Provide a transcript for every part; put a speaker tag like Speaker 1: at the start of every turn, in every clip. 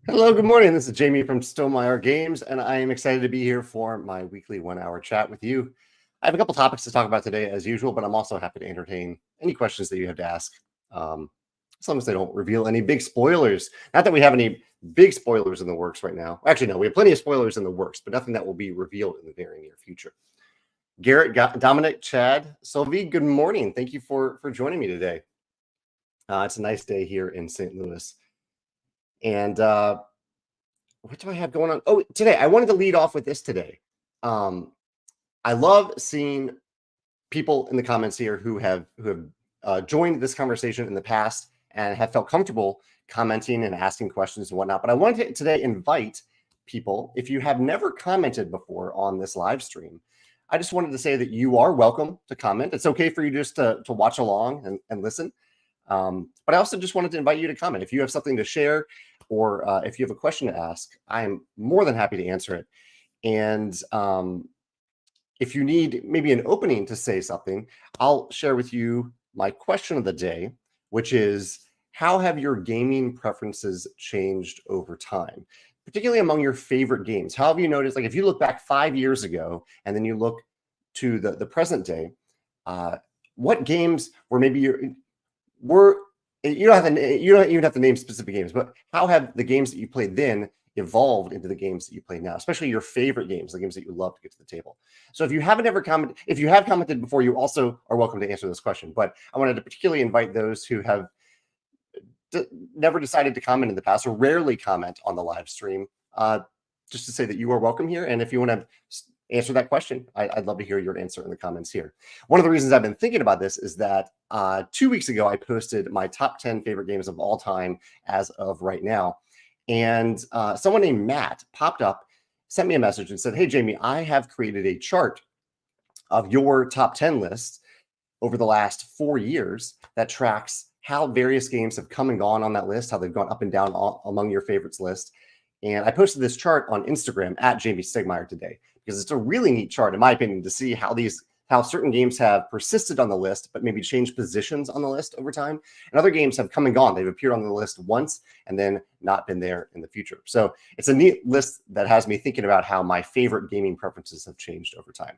Speaker 1: Hello, good morning. This is Jamey from Stonemaier Games, and I am excited to be here for my weekly 1 hour chat with you. I have a couple topics to talk about today, as usual, but I'm also happy to entertain any questions that you have to ask, as long as they don't reveal any big spoilers. Not that we have any big spoilers in the works right now. Actually, no, we have plenty of spoilers in the works, but nothing that will be revealed in the very near future. Garrett, Dominic, Chad, Sylvie, good morning. Thank you for joining me today. It's a nice day here in St. Louis. And what do I have going on? Oh, today I wanted to lead off with this today. I love seeing people in the comments here who have joined this conversation in the past and have felt comfortable commenting and asking questions and whatnot. But I wanted to today invite people, if you have never commented before on this live stream, I just wanted to say that you are welcome to comment. It's okay for you just to watch along and listen. But I also just wanted to invite you to comment. If you have something to share or if you have a question to ask, I am more than happy to answer it. And if you need maybe an opening to say something, I'll share with you my question of the day, which is, how have your gaming preferences changed over time, particularly among your favorite games? How have you noticed, like if you look back 5 years ago and then you look to the present day, what games were maybe you don't even have to name specific games, but how have the games that you played then evolved into the games that you play now, especially your favorite games, the games that you love to get to the table? So if you haven't ever commented, if you have commented before, you also are welcome to answer this question. But I wanted to particularly invite those who have never decided to comment in the past or rarely comment on the live stream, just to say that you are welcome here. And if you want to answer that question, I'd love to hear your answer in the comments here. One of the reasons I've been thinking about this is that 2 weeks ago, I posted my top 10 favorite games of all time as of right now. And someone named Matt popped up, sent me a message and said, "Hey, Jamey, I have created a chart of your top 10 lists over the last 4 years that tracks how various games have come and gone on that list, how they've gone up and down among your favorites list." And I posted this chart on Instagram at Jamey Stonemaier today, because it's a really neat chart, in my opinion, to see how certain games have persisted on the list, but maybe changed positions on the list over time. And other games have come and gone. They've appeared on the list once and then not been there in the future. So it's a neat list that has me thinking about how my favorite gaming preferences have changed over time.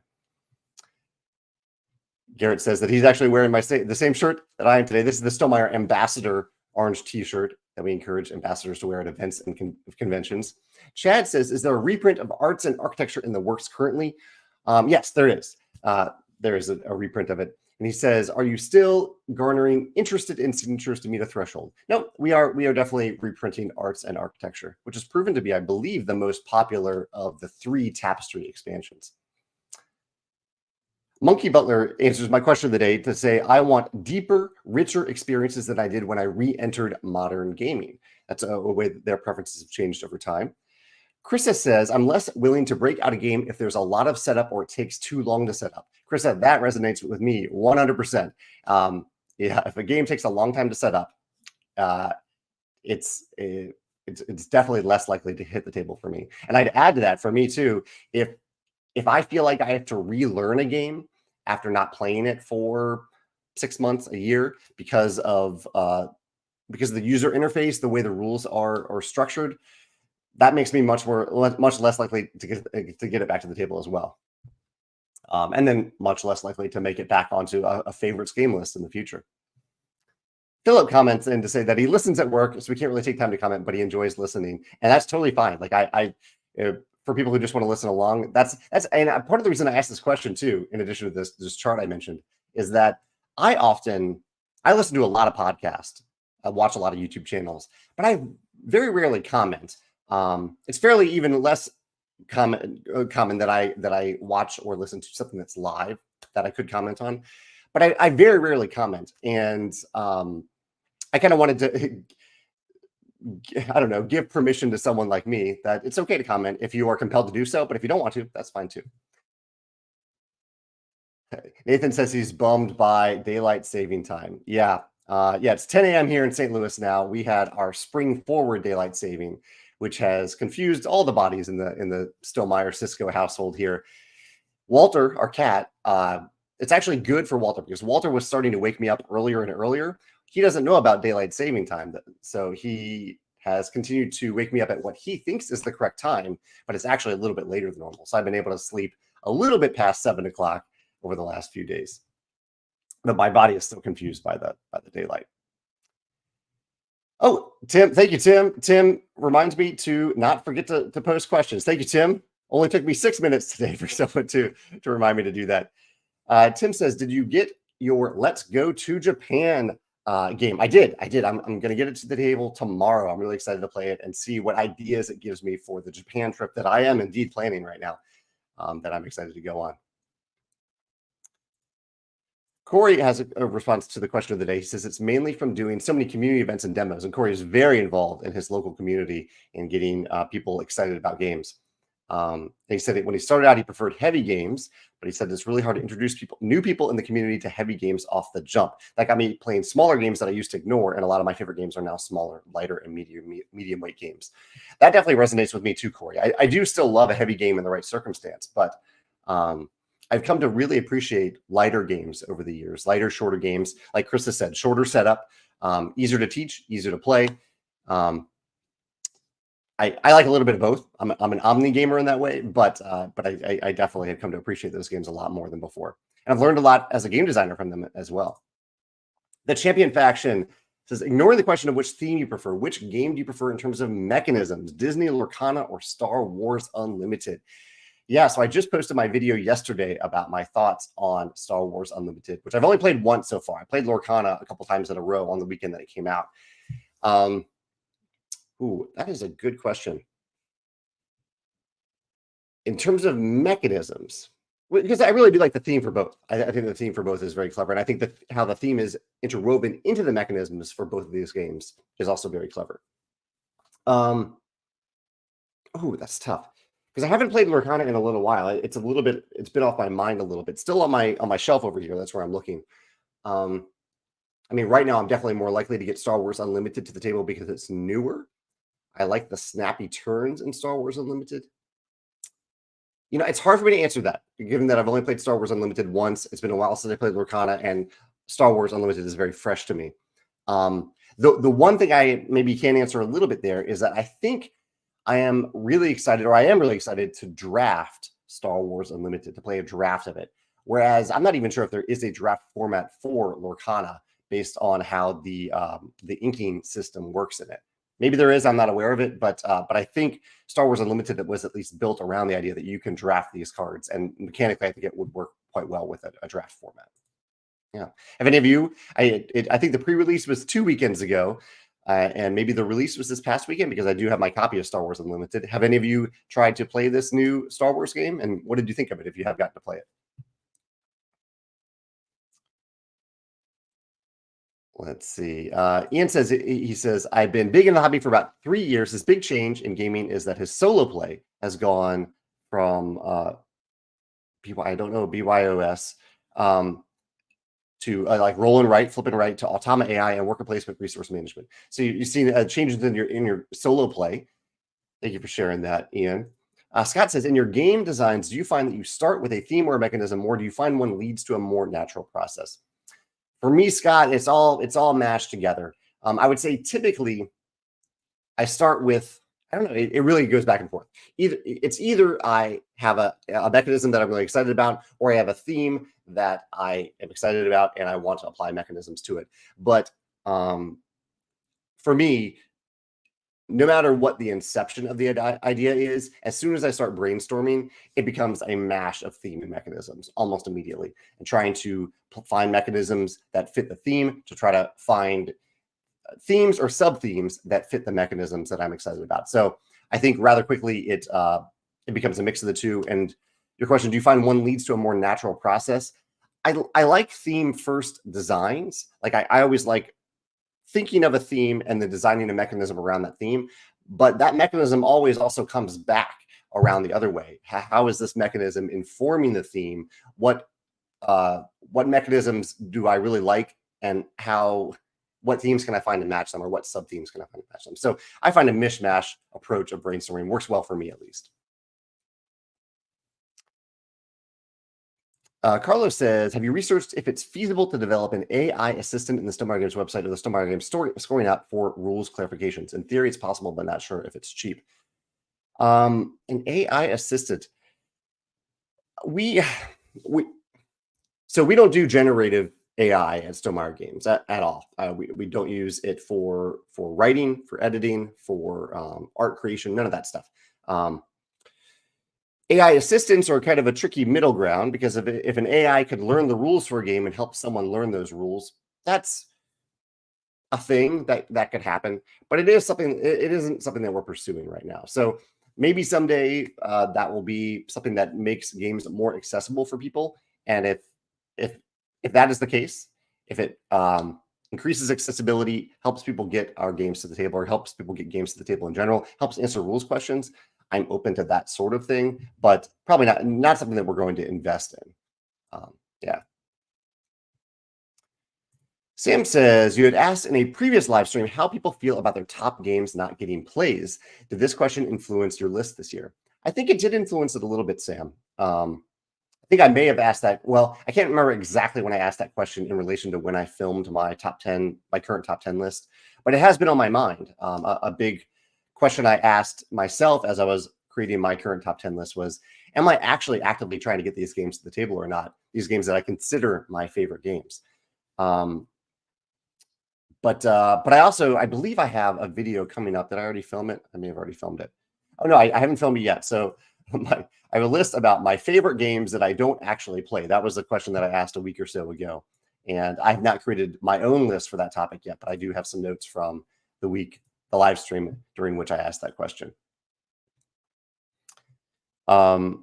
Speaker 1: Garrett says that he's actually wearing the same shirt that I am today. This is the Stonemaier Ambassador orange t-shirt that we encourage ambassadors to wear at events and conventions. Chad says, "Is there a reprint of Arts and Architecture in the works currently?" Yes, there is. There is a reprint of it. And he says, "Are you still garnering interested in signatures to meet a threshold?" No, we are definitely reprinting Arts and Architecture, which has proven to be, I believe, the most popular of the 3 Tapestry expansions. Monkey Butler answers my question of the day to say, "I want deeper, richer experiences than I did when I re-entered modern gaming." That's a way that their preferences have changed over time. Krista says, "I'm less willing to break out a game if there's a lot of setup or it takes too long to set up." Krista, that resonates with me 100%. Yeah, if a game takes a long time to set up, it's definitely less likely to hit the table for me. And I'd add to that, for me too, if I feel like I have to relearn a game after not playing it for 6 months, a year, because of the user interface, the way the rules are structured, that makes me much less likely to get it back to the table as well. And then much less likely to make it back onto a favorites game list in the future. Philip comments in to say that he listens at work, so we can't really take time to comment, but he enjoys listening, and that's totally fine. Like for people who just want to listen along, that's and part of the reason I asked this question too, in addition to this chart I mentioned, is that I listen to a lot of podcasts, I watch a lot of YouTube channels, but I very rarely comment. It's fairly even less common that I watch or listen to something that's live that I could comment on, but I very rarely comment, and I kind of wanted to I don't know, give permission to someone like me that it's okay to comment if you are compelled to do so, but if you don't want to, that's fine too. Nathan says he's bummed by daylight saving time. Yeah, it's 10 a.m. here in St. Louis now. We had our spring forward daylight saving, which has confused all the bodies in the Stonemaier Cisco household here. Walter, our cat, it's actually good for Walter, because Walter was starting to wake me up earlier and earlier. He doesn't know about daylight saving time, so he has continued to wake me up at what he thinks is the correct time, but it's actually a little bit later than normal. So I've been able to sleep a little bit past 7 o'clock over the last few days. But my body is still confused by the daylight. Oh, Tim, thank you, Tim. Tim reminds me to not forget to post questions. Thank you, Tim. Only took me 6 minutes today for someone to remind me to do that. Tim says, did you get your Let's Go to Japan game? I did. I'm going to get it to the table tomorrow. I'm really excited to play it and see what ideas it gives me for the Japan trip that I am indeed planning right now, that I'm excited to go on. Corey has a response to the question of the day. He says it's mainly from doing so many community events and demos. And Corey is very involved in his local community and getting people excited about games. He said that when he started out, he preferred heavy games, but he said it's really hard to introduce new people in the community to heavy games off the jump. That got me playing smaller games that I used to ignore, and a lot of my favorite games are now smaller, lighter, and medium weight games. That definitely resonates with me too, Corey. I do still love a heavy game in the right circumstance, but I've come to really appreciate lighter games over the years, lighter, shorter games. Like Krista said, shorter setup, easier to teach, easier to play. I like a little bit of both. I'm an omni gamer in that way, but I definitely have come to appreciate those games a lot more than before. And I've learned a lot as a game designer from them as well. The Champion Faction says, ignoring the question of which theme you prefer, which game do you prefer in terms of mechanisms, Disney Lorcana or Star Wars Unlimited? Yeah, so I just posted my video yesterday about my thoughts on Star Wars Unlimited, which I've only played once so far. I played Lorcana a couple times in a row on the weekend that it came out. Ooh, that is a good question. In terms of mechanisms, because I really do like the theme for both. I think the theme for both is very clever. And I think that how the theme is interwoven into the mechanisms for both of these games is also very clever. Oh, that's tough. Because I haven't played Lorcana in a little while. It's been off my mind a little bit. Still on my shelf over here. That's where I'm looking. I mean, right now I'm definitely more likely to get Star Wars Unlimited to the table because it's newer. I like the snappy turns in Star Wars Unlimited. You know, it's hard for me to answer that, given that I've only played Star Wars Unlimited once. It's been a while since I played Lorcana, and Star Wars Unlimited is very fresh to me. The one thing I maybe can answer a little bit there is that I think I am really excited to draft Star Wars Unlimited, to play a draft of it. Whereas I'm not even sure if there is a draft format for Lorcana based on how the inking system works in it. Maybe there is, I'm not aware of it, but I think Star Wars Unlimited was at least built around the idea that you can draft these cards, and mechanically I think it would work quite well with a draft format. Yeah. Have any of you, I think the pre-release was 2 weekends ago. And maybe the release was this past weekend because I do have my copy of Star Wars Unlimited. Have any of you tried to play this new Star Wars game? And what did you think of it if you have gotten to play it? Let's see. Ian says, he says, I've been big in the hobby for about 3 years. His big change in gaming is that his solo play has gone from BYOS, to like roll and write, flip and write, to Automa AI and worker placement, resource management. So you've seen changes in your solo play. Thank you for sharing that, Ian. Scott says, in your game designs, do you find that you start with a theme or a mechanism, or do you find one leads to a more natural process? For me, Scott, it's all mashed together. I would say typically I start with, I don't know, it really goes back and forth. Either I have a mechanism that I'm really excited about, or I have a theme that I am excited about and I want to apply mechanisms to it. But for me, no matter what the inception of the idea is, as soon as I start brainstorming, it becomes a mash of theme and mechanisms almost immediately, and trying to find mechanisms that fit the theme, to try to find themes or sub-themes that fit the mechanisms that I'm excited about. So I think rather quickly it becomes a mix of the two. And your question, do you find one leads to a more natural process? I like theme first designs. Like I always like thinking of a theme and then designing a mechanism around that theme. But that mechanism always also comes back around the other way. How is this mechanism informing the theme? What mechanisms do I really like, and what themes can I find to match them, or what sub themes can I find to match them? So I find a mishmash approach of brainstorming works well for me, at least. Carlos says, have you researched if it's feasible to develop an AI assistant in the Stonemaier Games website or the Stonemaier Games scoring app for rules clarifications? In theory, it's possible, but not sure if it's cheap. An AI assistant. So we don't do generative AI at Stonemaier Games at all. We don't use it for writing, for editing, for art creation, none of that stuff. AI assistants are kind of a tricky middle ground because if an AI could learn the rules for a game and help someone learn those rules, that's a thing that could happen. But it isn't something that we're pursuing right now. So maybe someday that will be something that makes games more accessible for people. And if that is the case, if it increases accessibility, helps people get our games to the table, or helps people get games to the table in general, helps answer rules questions, I'm open to that sort of thing, but probably not something that we're going to invest in. Yeah. Sam says, you had asked in a previous live stream how people feel about their top games not getting plays. Did this question influence your list this year? I think it did influence it a little bit, Sam. I think I may have asked that. Well, I can't remember exactly when I asked that question in relation to when I filmed my current top 10 list, but it has been on my mind. A big question I asked myself as I was creating my current top 10 list was, am I actually actively trying to get these games to the table or not? These games that I consider my favorite games. But I believe I have a video coming up. Did I already film it? I may have already filmed it. Oh no, I haven't filmed it yet. So I have a list about my favorite games that I don't actually play. That was the question that I asked a week or so ago. And I have not created my own list for that topic yet, but I do have some notes from the live stream during which I asked that question. I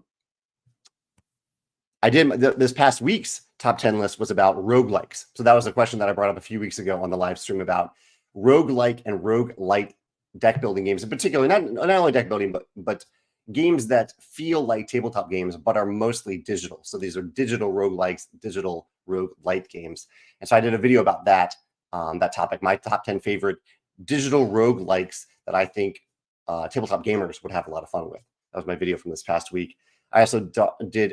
Speaker 1: did this past week's top 10 list was about roguelikes. So that was a question that I brought up a few weeks ago on the live stream about roguelike and roguelite deck building games, in particular, not only deck building, but games that feel like tabletop games, but are mostly digital. So these are digital roguelikes, digital roguelite games. And so I did a video about that topic, my top 10 favorite digital roguelikes that I think tabletop gamers would have a lot of fun with. That was my video from this past week. I also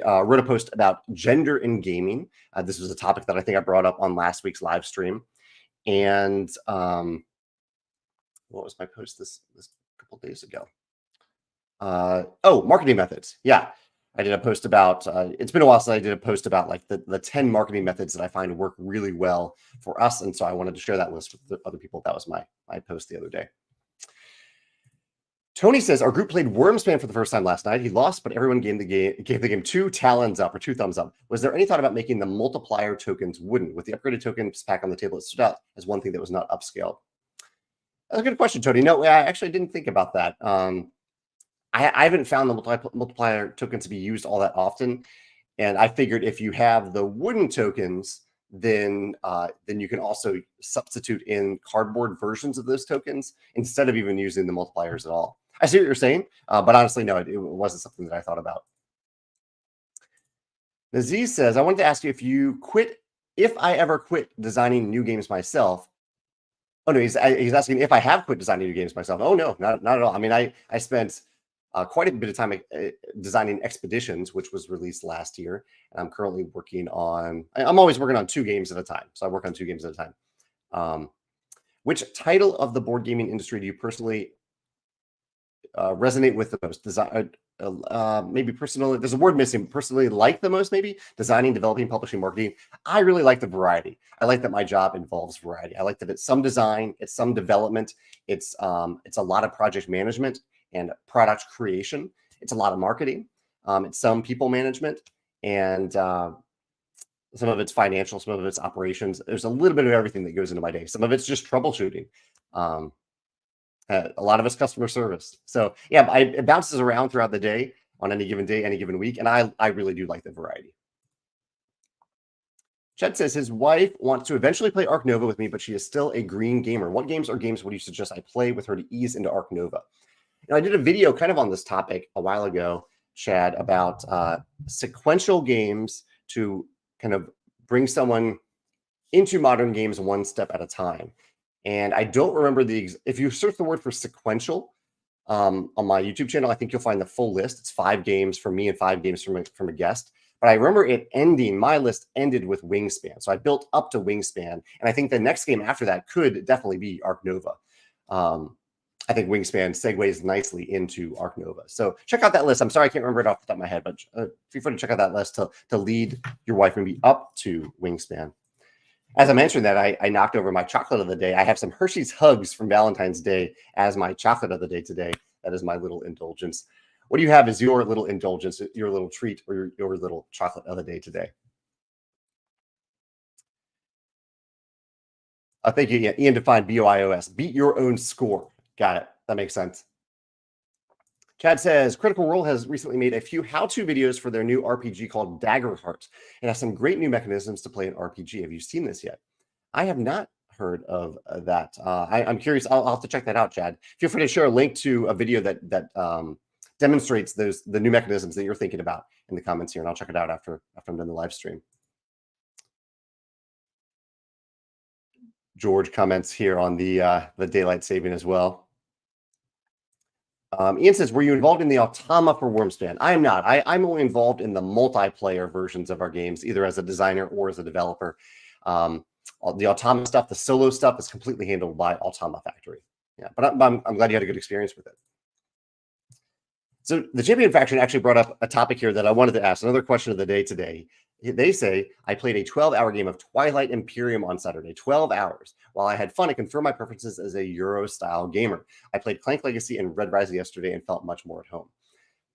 Speaker 1: wrote a post about gender in gaming. This was a topic that I think I brought up on last week's live stream. And what was my post this couple days ago? Marketing methods. Yeah, I did a post about. It's been a while since I did a post about like the 10 marketing methods that I find work really well for us, and so I wanted to share that list with other people. That was my post the other day. Tony says, our group played Wingspan for the first time last night. He lost, but everyone gave the game 2 talons up or 2 thumbs up. Was there any thought about making the multiplier tokens wooden? With the upgraded tokens pack on the table, it stood out as one thing that was not upscaled. That's a good question, Tony. No, I actually didn't think about that. I haven't found the multiplier token to be used all that often. And I figured if you have the wooden tokens, then you can also substitute in cardboard versions of those tokens instead of even using the multipliers at all. I see what you're saying, but honestly, no, it wasn't something that I thought about. Naziz says, I wanted to ask you if I ever quit designing new games myself. Oh, no, he's asking if I have quit designing new games myself. Oh, no, not at all. I mean, I spent quite a bit of time designing Expeditions, which was released last year. And I'm currently I'm always working on 2 games at a time. So I work on 2 games at a time. Which title of the board gaming industry do you personally resonate with the most? Maybe personally, there's a word missing. Personally like the most, maybe designing, developing, publishing, marketing. I really like the variety. I like that my job involves variety. I like that it's some design, it's some development, it's a lot of project management and product creation. It's a lot of marketing. It's some people management, and some of it's financial, some of it's operations. There's a little bit of everything that goes into my day. Some of it's just troubleshooting. A lot of it's customer service. So yeah, it bounces around throughout the day on any given day, any given week. And I really do like the variety. Chet says his wife wants to eventually play Ark Nova with me, but she is still a green gamer. What games or games would you suggest I play with her to ease into Ark Nova? I did a video kind of on this topic a while ago, Chad, about sequential games to kind of bring someone into modern games one step at a time. And I don't remember if you search the word for sequential on my YouTube channel, I think you'll find the full list. It's 5 games from me and 5 games from a guest. but I remember it ending, my list ended with Wingspan. So I built up to Wingspan, and I think the next game after that could definitely be Arc Nova. I think Wingspan segues nicely into Arc Nova. So check out that list. I'm sorry I can't remember it off the top of my head, but feel free to check out that list to lead your wife maybe up to Wingspan. As I mentioned that, I knocked over my chocolate of the day. I have some Hershey's Hugs from Valentine's Day as my chocolate of the day today. That is my little indulgence. What do you have as your little indulgence, your little treat, or your little chocolate of the day today? Thank you, Ian. Ian defined BOIOS. Beat your own score. Got it. That makes sense. Chad says, Critical Role has recently made a few how-to videos for their new RPG called Daggerheart. It has some great new mechanisms to play an RPG. Have you seen this yet? I have not heard of that. I'm curious. I'll have to check that out, Chad. Feel free to share a link to a video that demonstrates the new mechanisms that you're thinking about in the comments here, and I'll check it out after I'm done the live stream. George comments here on the daylight saving as well. Ian says, were you involved in the Automa for Wormspan? I am not. I'm only involved in the multiplayer versions of our games, either as a designer or as a developer. The Automa stuff, the solo stuff is completely handled by Automa Factory. Yeah, but I'm glad you had a good experience with it. So the Champion Faction actually brought up a topic here that I wanted to ask. Another question of the day today. They say, I played a 12-hour game of Twilight Imperium on Saturday, 12 hours. While I had fun, I confirmed my preferences as a Euro-style gamer. I played Clank Legacy and Red Rising yesterday and felt much more at home.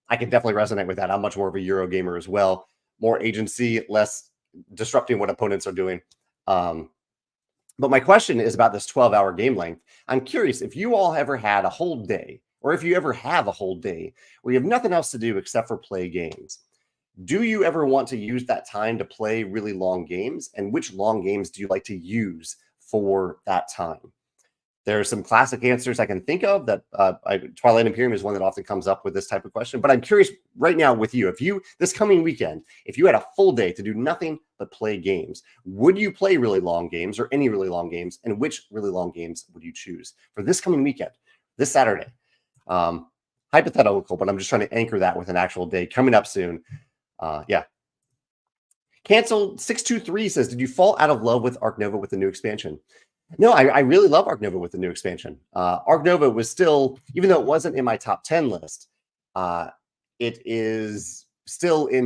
Speaker 1: I can definitely resonate with that. I'm much more of a Euro gamer as well. More agency, less disrupting what opponents are doing. But my question is about this 12-hour game length. I'm curious if you all ever had a whole day, or if you ever have a whole day where you have nothing else to do except for play games. Do you ever want to use that time to play really long games? And which long games do you like to use for that time? There are some classic answers I can think of that Twilight Imperium is one that often comes up with this type of question. But I'm curious right now with you, if you, this coming weekend, if you had a full day to do nothing but play games, would you play really long games or any really long games? And which really long games would you choose for this coming weekend, this Saturday? Hypothetical, but I'm just trying to anchor that with an actual day coming up soon. Yeah. Cancel 623 says, did you fall out of love with Arc Nova with the new expansion? No, I really love Arc Nova with the new expansion. Arc Nova was still, even though it wasn't in my top 10 list, it is still in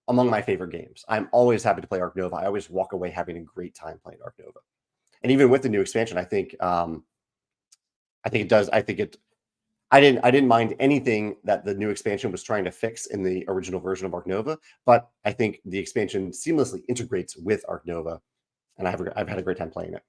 Speaker 1: among my favorite games. I'm always happy to play Arc Nova. I always walk away having a great time playing Arc Nova. And even with the new expansion, I think it does. I didn't mind anything that the new expansion was trying to fix in the original version of Arc Nova, but I think the expansion seamlessly integrates with Arc Nova, and I've had a great time playing it.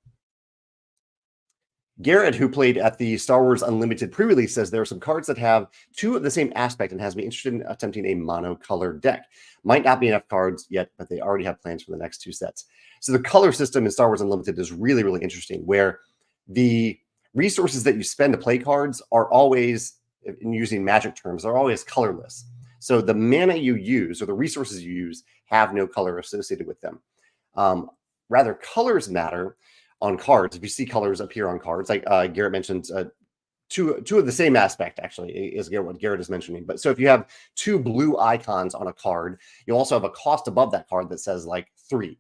Speaker 1: Garrett, who played at the Star Wars Unlimited pre-release, says there are some cards that have two of the same aspect and has me interested in attempting a mono-color deck. Might not be enough cards yet, but they already have plans for the next two sets. So the color system in Star Wars Unlimited is really, really interesting, where the resources that you spend to play cards are always, in using Magic terms, are always colorless. So the mana you use or the resources you use have no color associated with them. Rather, colors matter on cards. If you see colors appear on cards, like Garrett mentioned, two of the same aspect actually is what Garrett is mentioning. But so if you have two blue icons on a card, you also have a cost above that card that says like 3.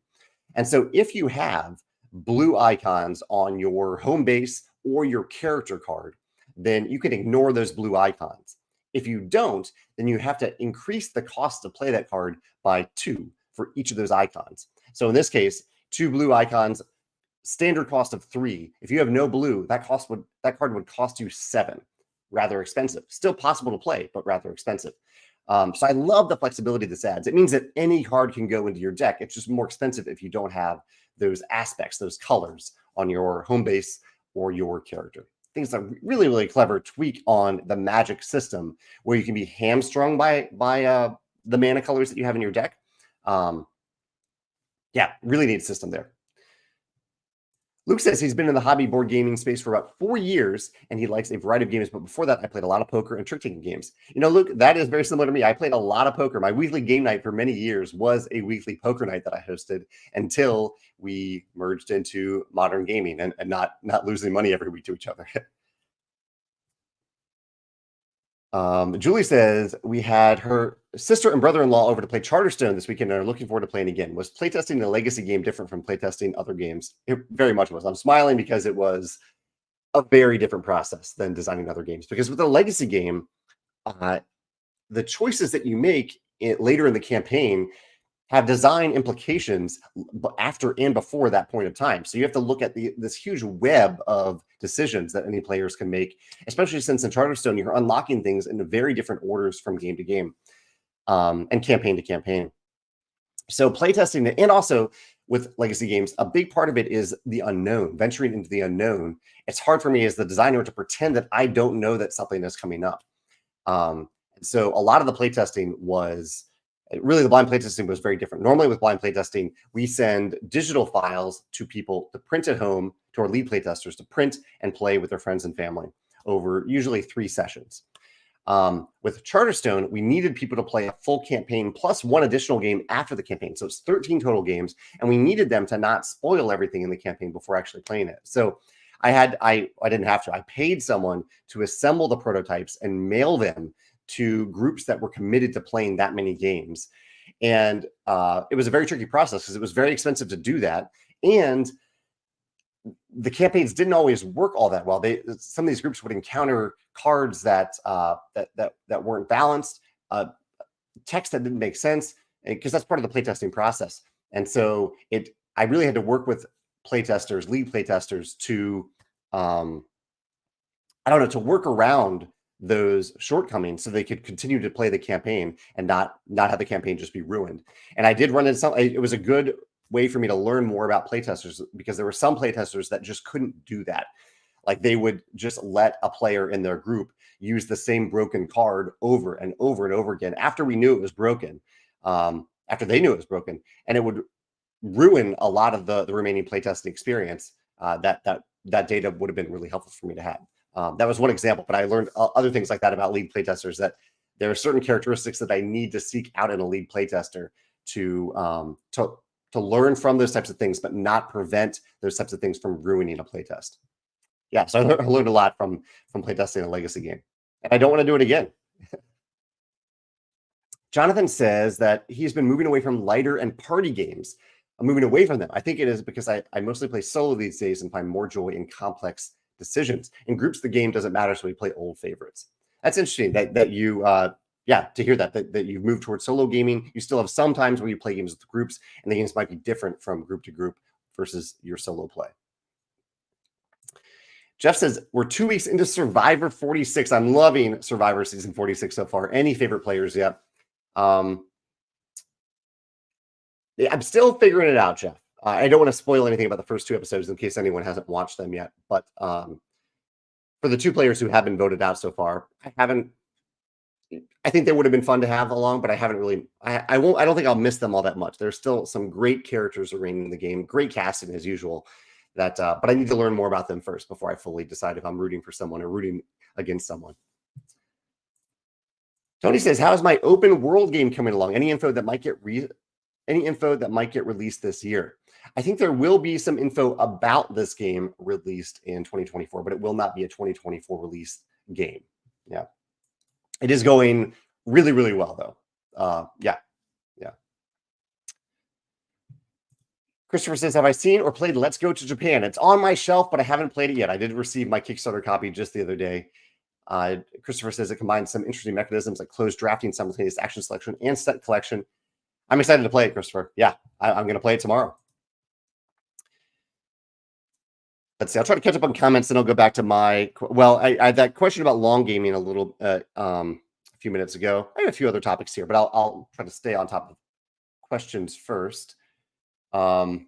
Speaker 1: And so if you have blue icons on your home base or your character card, then you can ignore those blue icons. If you don't, then you have to increase the cost to play that card by 2 for each of those icons. So in this case, 2 blue icons, standard cost of 3. If you have no blue, that card would cost you 7. Rather expensive. Still possible to play, but rather expensive. So I love the flexibility this adds. It means that any card can go into your deck. It's just more expensive if you don't have those aspects, those colors on your home base or your character. I think it's a really, really clever tweak on the Magic system where you can be hamstrung by the mana colors that you have in your deck. Yeah, really neat system there. Luke says he's been in the hobby board gaming space for about 4 years, and he likes a variety of games. But before that, I played a lot of poker and trick-taking games. You know, Luke, that is very similar to me. I played a lot of poker. My weekly game night for many years was a weekly poker night that I hosted until we merged into modern gaming and not losing money every week to each other. Julie says we had her sister and brother-in-law over to play Charterstone this weekend and are looking forward to playing again. Was playtesting a legacy game different from playtesting other games? It very much was. I'm smiling because it was a very different process than designing other games. Because with a legacy game, the choices that you make later in the campaign have design implications after and before that point of time. So you have to look at this huge web of decisions that any players can make, especially since in Charterstone, you're unlocking things in very different orders from game to game and campaign to campaign. So playtesting, and also with legacy games, a big part of it is the unknown, venturing into the unknown. It's hard for me as the designer to pretend that I don't know that something is coming up. So a lot of the playtesting was really, the blind playtesting was very different. Normally with blind playtesting, we send digital files to people to print at home, to our lead playtesters to print and play with their friends and family over usually 3 sessions. With Charterstone, we needed people to play a full campaign plus 1 additional game after the campaign. So it's 13 total games, and we needed them to not spoil everything in the campaign before actually playing it. So I didn't have to. I paid someone to assemble the prototypes and mail them to groups that were committed to playing that many games. And it was a very tricky process because it was very expensive to do that. And the campaigns didn't always work all that well. Some of these groups would encounter cards that weren't balanced, text that didn't make sense, because that's part of the playtesting process. And so I really had to work with playtesters, lead playtesters, to to work around those shortcomings so they could continue to play the campaign and not have the campaign just be ruined. And I did run into some. It was a good way for me to learn more about playtesters, because there were some playtesters that just couldn't do that. Like, they would just let a player in their group use the same broken card over and over and over again after we knew it was broken, after they knew it was broken, and it would ruin a lot of the remaining playtesting experience. That data would have been really helpful for me to have. That was one example, but I learned other things like that about lead playtesters, that there are certain characteristics that I need to seek out in a lead playtester to learn from those types of things, but not prevent those types of things from ruining a playtest. Yeah, so I learned a lot from playtesting a legacy game, and I don't want to do it again. Jonathan says that he's been moving away from lighter and party games. I'm moving away from them. I think it is because I mostly play solo these days and find more joy in complex decisions. In groups, the game doesn't matter, so we play old favorites. That's interesting that you to hear that you've moved towards solo gaming. You still have some times where you play games with groups, and the games might be different from group to group versus your solo play. Jeff says, we're 2 weeks into Survivor 46. I'm loving Survivor Season 46 so far. Any favorite players yet? I'm still figuring it out, Jeff. I don't want to spoil anything about the first 2 episodes in case anyone hasn't watched them yet. But for the 2 players who have been voted out so far, I think they would have been fun to have along, but I haven't really. I don't think I'll miss them all that much. There's still some great characters remaining in the game, great casting as usual. But I need to learn more about them first before I fully decide if I'm rooting for someone or rooting against someone. Tony says, "How is my open world game coming along? Any info that might get released this year?" I think there will be some info about this game released in 2024, but it will not be a 2024 release game. Yeah. It is going really, really well, though. Yeah. Christopher says, have I seen or played Let's Go to Japan? It's on my shelf, but I haven't played it yet. I did receive my Kickstarter copy just the other day. Christopher says it combines some interesting mechanisms like closed drafting, simultaneous action selection, and set collection. I'm excited to play it, Christopher. Yeah, I'm going to play it tomorrow. Let's see. I'll try to catch up on comments, and I'll go back to my. Well, I had that question about long gaming a little a few minutes ago. I have a few other topics here, but I'll try to stay on top of questions first. The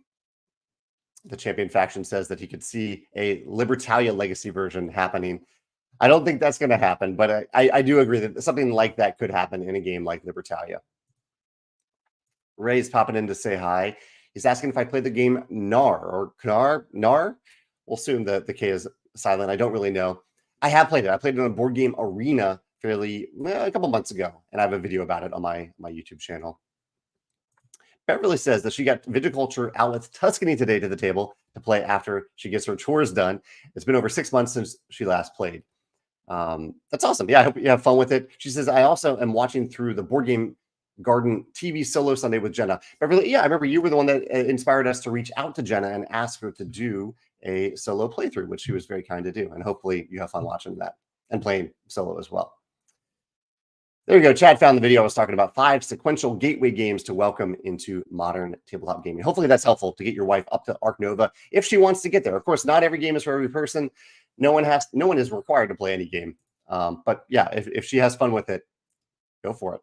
Speaker 1: Champion Faction says that he could see a Libertalia legacy version happening. I don't think that's going to happen, but I do agree that something like that could happen in a game like Libertalia. Ray's popping in to say hi. He's asking if I played the game Nar or Nar. We'll assume that the K is silent. I don't really know. I have played it. I played it on a board game arena a couple months ago, and I have a video about it on my YouTube channel. Beverly says that she got viticulture outlet Tuscany today to the table to play after she gets her chores done. It's been over 6 months since she last played. That's awesome. Yeah, I hope you have fun with it. She says, I also am watching through the Board Game Garden TV Solo Sunday with Jenna. Beverly, yeah, I remember you were the one that inspired us to reach out to Jenna and ask her to do a solo playthrough, which she was very kind to do. And hopefully you have fun watching that and playing solo as well. There you go. Chad found the video I was talking about, 5 sequential gateway games to welcome into modern tabletop gaming. Hopefully that's helpful to get your wife up to Arc Nova if she wants to get there. Of course, not every game is for every person. No one is required to play any game. But yeah, if she has fun with it, go for it.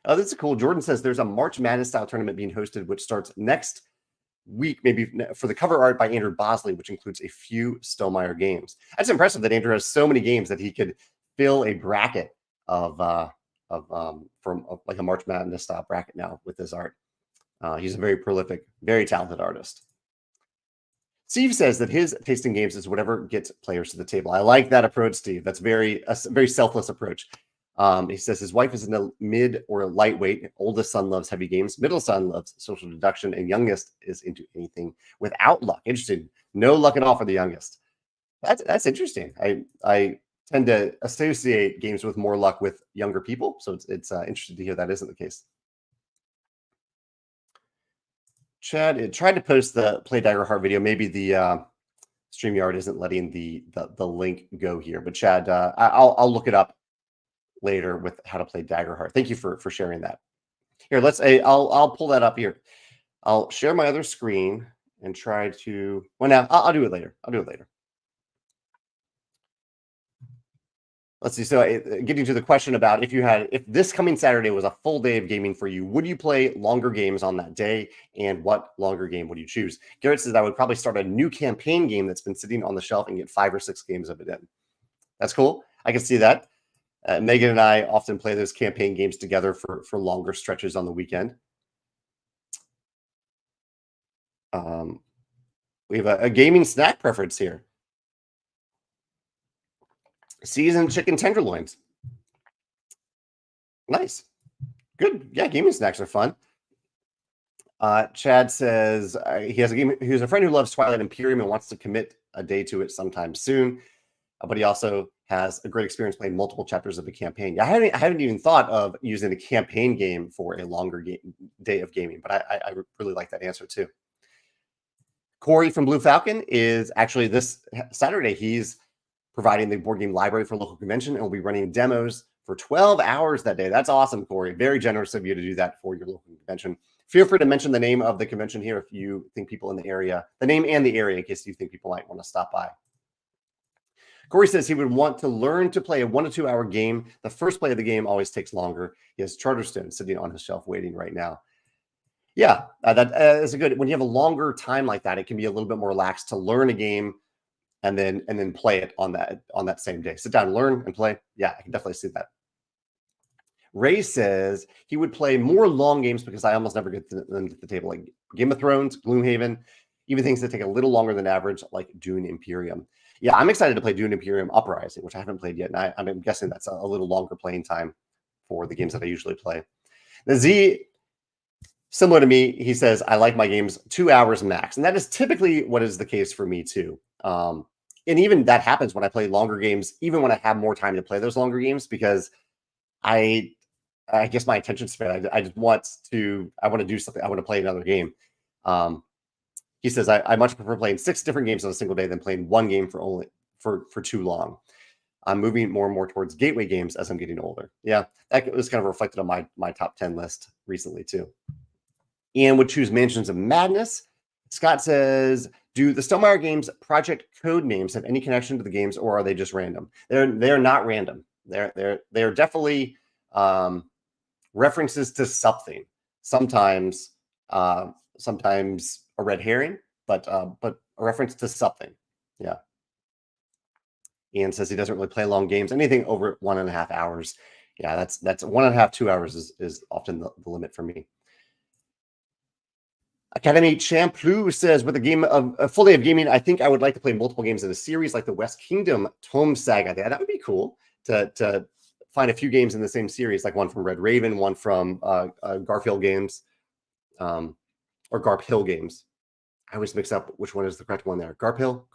Speaker 1: Oh, this is cool. Jordan says there's a March Madness style tournament being hosted, which starts next week, maybe, for the cover art by Andrew Bosley, which includes a few Stonemaier games. That's impressive that Andrew has so many games that he could fill a bracket of like a March Madness style bracket now with his art. He's a very prolific, very talented artist. Steve says that his tasting games is whatever gets players to the table. I like that approach, Steve. That's a very selfless approach. He says his wife is in the mid or lightweight. Oldest son loves heavy games. Middle son loves social deduction, and youngest is into anything without luck. Interesting. No luck at all for the youngest. That's interesting. I tend to associate games with more luck with younger people, so it's interesting to hear that isn't the case. Chad tried to post the Play Daggerheart video. Maybe the StreamYard isn't letting the link go here. But Chad, I'll look it up later with how to play Daggerheart. Thank you for sharing that. Here, I'll pull that up here. I'll share my other screen and try to. Well, now I'll do it later. I'll do it later. Let's see. So getting to the question about if this coming Saturday was a full day of gaming for you, would you play longer games on that day? And what longer game would you choose? Garrett says I would probably start a new campaign game that's been sitting on the shelf and get 5 or 6 games of it in. That's cool. I can see that. Megan and I often play those campaign games together for longer stretches on the weekend. We have a gaming snack preference here. Seasoned chicken tenderloins. Nice. Good. Yeah, gaming snacks are fun. Chad says he has a friend who loves Twilight Imperium and wants to commit a day to it sometime soon. But he also has a great experience playing multiple chapters of a campaign. I haven't even thought of using a campaign game for a longer day of gaming, but I really like that answer too. Corey from Blue Falcon is actually this Saturday. He's providing the board game library for a local convention and will be running demos for 12 hours that day. That's awesome, Corey. Very generous of you to do that for your local convention. Feel free to mention the name of the convention here if you think people in the area, the name and the area, in case you think people might want to stop by. Corey says he would want to learn to play a 1 to 2 hour game. The first play of the game always takes longer. He has Charterstone sitting on his shelf waiting right now. Yeah, that is a good. When you have a longer time like that, it can be a little bit more relaxed to learn a game and then play it on that same day. Sit down, learn, and play. Yeah, I can definitely see that. Ray says he would play more long games because I almost never get them to the table, like Game of Thrones, Gloomhaven, even things that take a little longer than average, like Dune Imperium. Yeah, I'm excited to play Dune Imperium Uprising, which I haven't played yet, and I'm guessing that's a little longer playing time for the games that I usually play. The Z, similar to me, he says, I like my games 2 hours max, and that is typically what is the case for me too. And even that happens when I play longer games, even when I have more time to play those longer games, because I guess my attention span, I want to do something. I want to play another game. He says, I much prefer playing 6 different games on a single day than playing one game for too long. I'm moving more and more towards gateway games as I'm getting older. Yeah, that was kind of reflected on my top 10 list recently too. Ian would choose Mansions of Madness. Scott says, do the Stonemaier Games project code names have any connection to the games, or are they just random? They're not random. They're definitely references to something. Sometimes a red herring, but a reference to something. Yeah. Ian says he doesn't really play long games. Anything over 1.5 hours. Yeah, that's 1.5, 2 hours is often the limit for me. Academy Champloo says, with a full day of gaming, I think I would like to play multiple games in a series like the West Kingdom Tome Saga. That would be cool to find a few games in the same series, like one from Red Raven, one from Garfield Games, or Garp Hill Games. I always mix up which one is the correct one there. Garfield.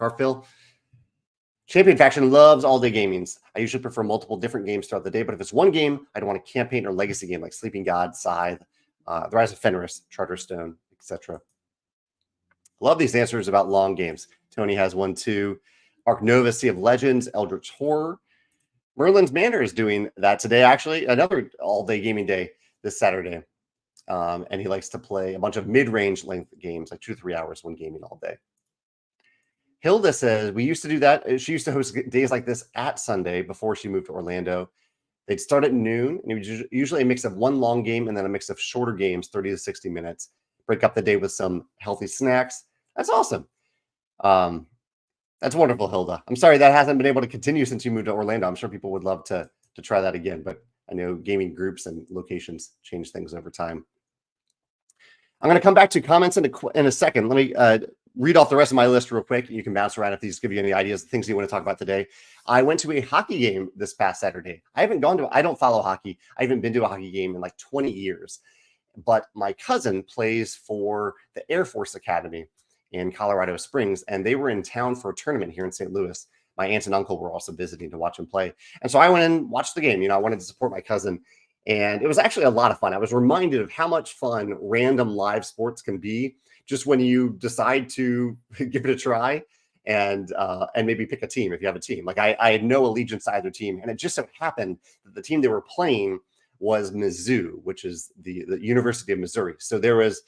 Speaker 1: Champion Faction loves all-day gamings. I usually prefer multiple different games throughout the day, but if it's one game, I'd want a campaign or legacy game like Sleeping God, Scythe, The Rise of Fenris, Charterstone, etc. Love these answers about long games. Tony has one too. Ark Nova, Sea of Legends, Eldritch Horror. Merlin's Manor is doing that today, actually. Another all-day gaming day this Saturday. And he likes to play a bunch of mid-range length games, like 2 to 3 hours when gaming all day. Hilda says, we used to do that. She used to host days like this at Sunday before she moved to Orlando. They'd start at noon, and it was usually a mix of one long game and then a mix of shorter games, 30 to 60 minutes. Break up the day with some healthy snacks. That's awesome. That's wonderful, Hilda. I'm sorry that hasn't been able to continue since you moved to Orlando. I'm sure people would love to try that again, but I know gaming groups and locations change things over time. I'm going to come back to comments in a second. Let me read off the rest of my list real quick. You can bounce around if these give you any ideas, things you want to talk about today. I went to a hockey game this past Saturday. I don't follow hockey. I haven't been to a hockey game in like 20 years. But my cousin plays for the Air Force Academy in Colorado Springs, and they were in town for a tournament here in St. Louis. My aunt and uncle were also visiting to watch him play. And so I went and watched the game. I wanted to support my cousin. And it was actually a lot of fun. I was reminded of how much fun random live sports can be just when you decide to give it a try and maybe pick a team if you have a team. Like I had no allegiance to either team. And it just so happened that the team they were playing was Mizzou, which is the University of Missouri. So there was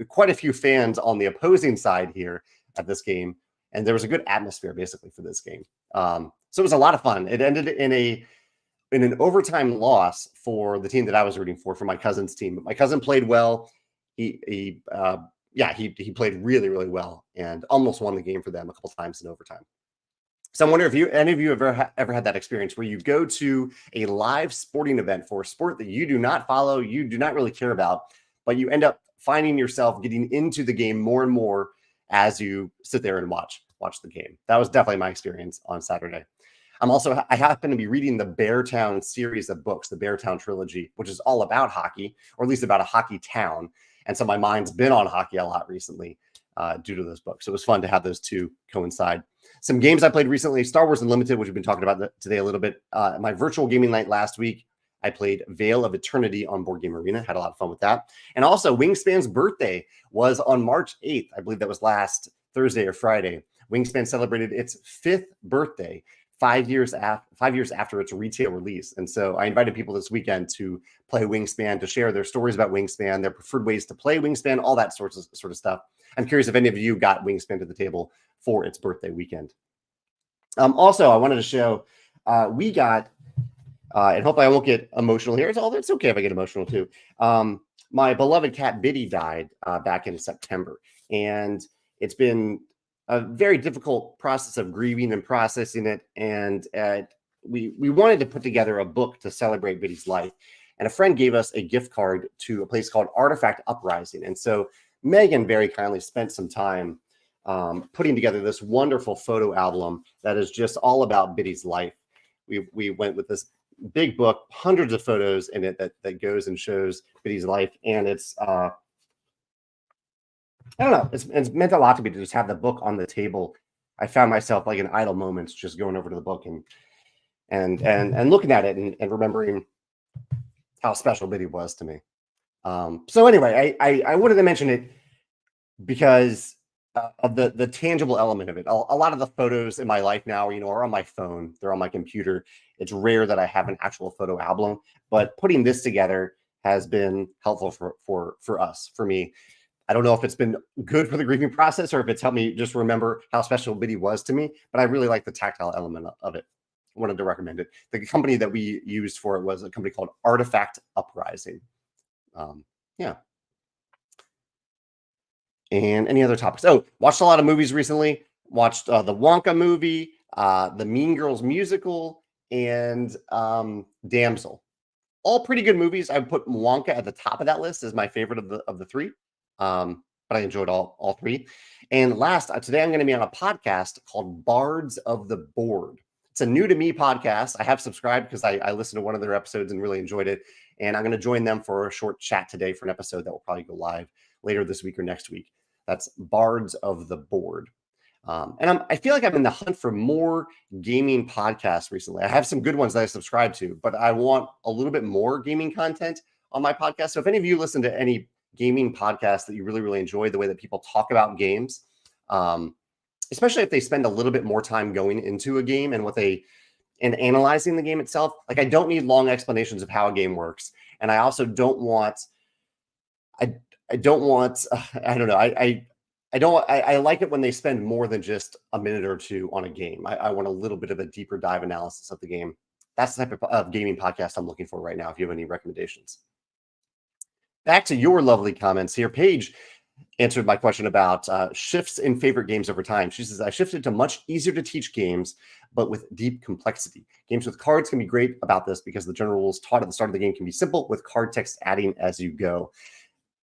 Speaker 1: quite a few fans on the opposing side here at this game. And there was a good atmosphere basically for this game. So it was a lot of fun. It ended in an overtime loss for the team that I was rooting for my cousin's team. But my cousin played well. He played really, really well and almost won the game for them a couple times in overtime. So I wonder if any of you have ever had that experience where you go to a live sporting event for a sport that you do not follow, you do not really care about, but you end up finding yourself getting into the game more and more as you sit there and watch the game. That was definitely my experience on Saturday. I happen to be reading the Beartown series of books, the Beartown trilogy, which is all about hockey, or at least about a hockey town. And so my mind's been on hockey a lot recently due to those books. So it was fun to have those two coincide. Some games I played recently, Star Wars Unlimited, which we've been talking about today a little bit. My virtual gaming night last week, I played Veil of Eternity on Board Game Arena. Had a lot of fun with that. And also Wingspan's birthday was on March 8th. I believe that was last Thursday or Friday. Wingspan celebrated its 5th birthday 5 years after its retail release. And so I invited people this weekend to play Wingspan, to share their stories about Wingspan, their preferred ways to play Wingspan, all that sort of stuff. I'm curious if any of you got Wingspan to the table for its birthday weekend. Also, I wanted to show we got, and hopefully I won't get emotional here. It's okay if I get emotional too. My beloved cat Biddy died back in September, and it's been a very difficult process of grieving and processing it. And we wanted to put together a book to celebrate Biddy's life. And a friend gave us a gift card to a place called Artifact Uprising. And so Megan very kindly spent some time putting together this wonderful photo album that is just all about Biddy's life. We went with this big book, hundreds of photos in it that goes and shows Biddy's life. And it's I don't know. It's meant a lot to me to just have the book on the table. I found myself like in idle moments just going over to the book and looking at it and remembering how special Biddy was to me. So anyway, I wanted to mention it because of the tangible element of it. A lot of the photos in my life now, are on my phone. They're on my computer. It's rare that I have an actual photo album, but putting this together has been helpful for us, for me. I don't know if it's been good for the grieving process or if it's helped me just remember how special Biddy was to me, but I really like the tactile element of it. I wanted to recommend it. The company that we used for it was a company called Artifact Uprising. Yeah. And any other topics? Oh, watched a lot of movies recently. Watched the Wonka movie, the Mean Girls musical, and Damsel. All pretty good movies. I would put Wonka at the top of that list as my favorite of the three. But I enjoyed all three. And last, today I'm going to be on a podcast called Bards of the Board. It's a new to me podcast. I have subscribed because I listened to one of their episodes and really enjoyed it. And I'm going to join them for a short chat today for an episode that will probably go live later this week or next week. That's Bards of the Board. And I feel like I'm in the hunt for more gaming podcasts recently. I have some good ones that I subscribe to, but I want a little bit more gaming content on my podcast. So if any of you listen to any gaming podcasts that you really, really enjoy, the way that people talk about games, especially if they spend a little bit more time going into a game and analyzing the game itself. Like, I don't need long explanations of how a game works. And I also don't want, I don't want, I don't know. I like it when they spend more than just a minute or two on a game. I want a little bit of a deeper dive analysis of the game. That's the type of gaming podcast I'm looking for right now. If you have any recommendations. Back to your lovely comments here. Paige answered my question about shifts in favorite games over time. She says, I shifted to much easier to teach games, but with deep complexity. Games with cards can be great about this because the general rules taught at the start of the game can be simple, with card text adding as you go.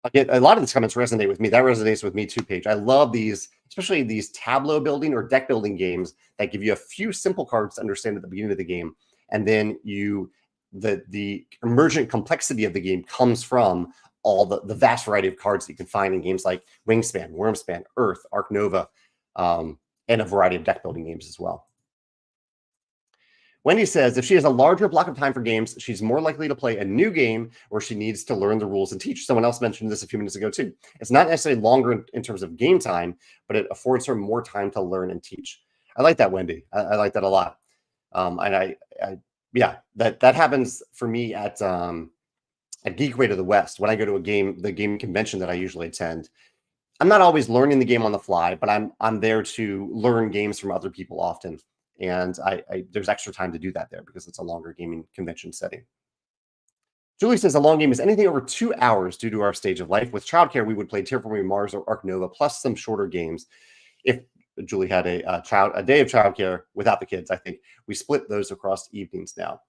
Speaker 1: Again, a lot of these comments resonate with me. That resonates with me too, Paige. I love these, especially these tableau building or deck building games that give you a few simple cards to understand at the beginning of the game. And then the emergent complexity of the game comes from all the vast variety of cards that you can find in games like Wingspan, Wormspan, Earth, Arc Nova, and a variety of deck building games as well. Wendy says, if she has a larger block of time for games, she's more likely to play a new game where she needs to learn the rules and teach. Someone else mentioned this a few minutes ago too. It's not necessarily longer in terms of game time, but it affords her more time to learn and teach. I like that, Wendy. I like that a lot. And yeah, that happens for me at Geekway to the West. When I go to the game convention that I usually attend, I'm not always learning the game on the fly, but I'm there to learn games from other people often. And there's extra time to do that there because it's a longer gaming convention setting. Julie says a long game is anything over 2 hours due to our stage of life. With childcare, we would play Terraforming Mars or Arc Nova, plus some shorter games. If Julie had a day of childcare without the kids, I think we split those across evenings now.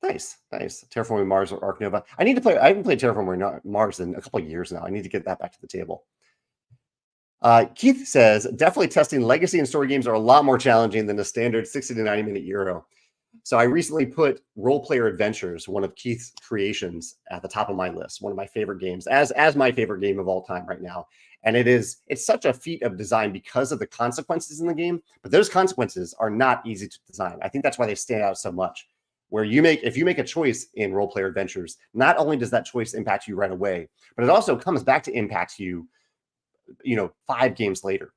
Speaker 1: Nice. Terraforming Mars or Arc Nova. I haven't played Terraforming Mars in a couple of years now. I need to get that back to the table. Keith says, definitely testing legacy and story games are a lot more challenging than a standard 60 to 90 minute Euro. So I recently put Role Player Adventures, one of Keith's creations, at the top of my list, one of my favorite games, as my favorite game of all time right now. And it's such a feat of design because of the consequences in the game, but those consequences are not easy to design. I think that's why they stand out so much. Where if you make a choice in Role Player Adventures, not only does that choice impact you right away, but it also comes back to impact you 5 games later,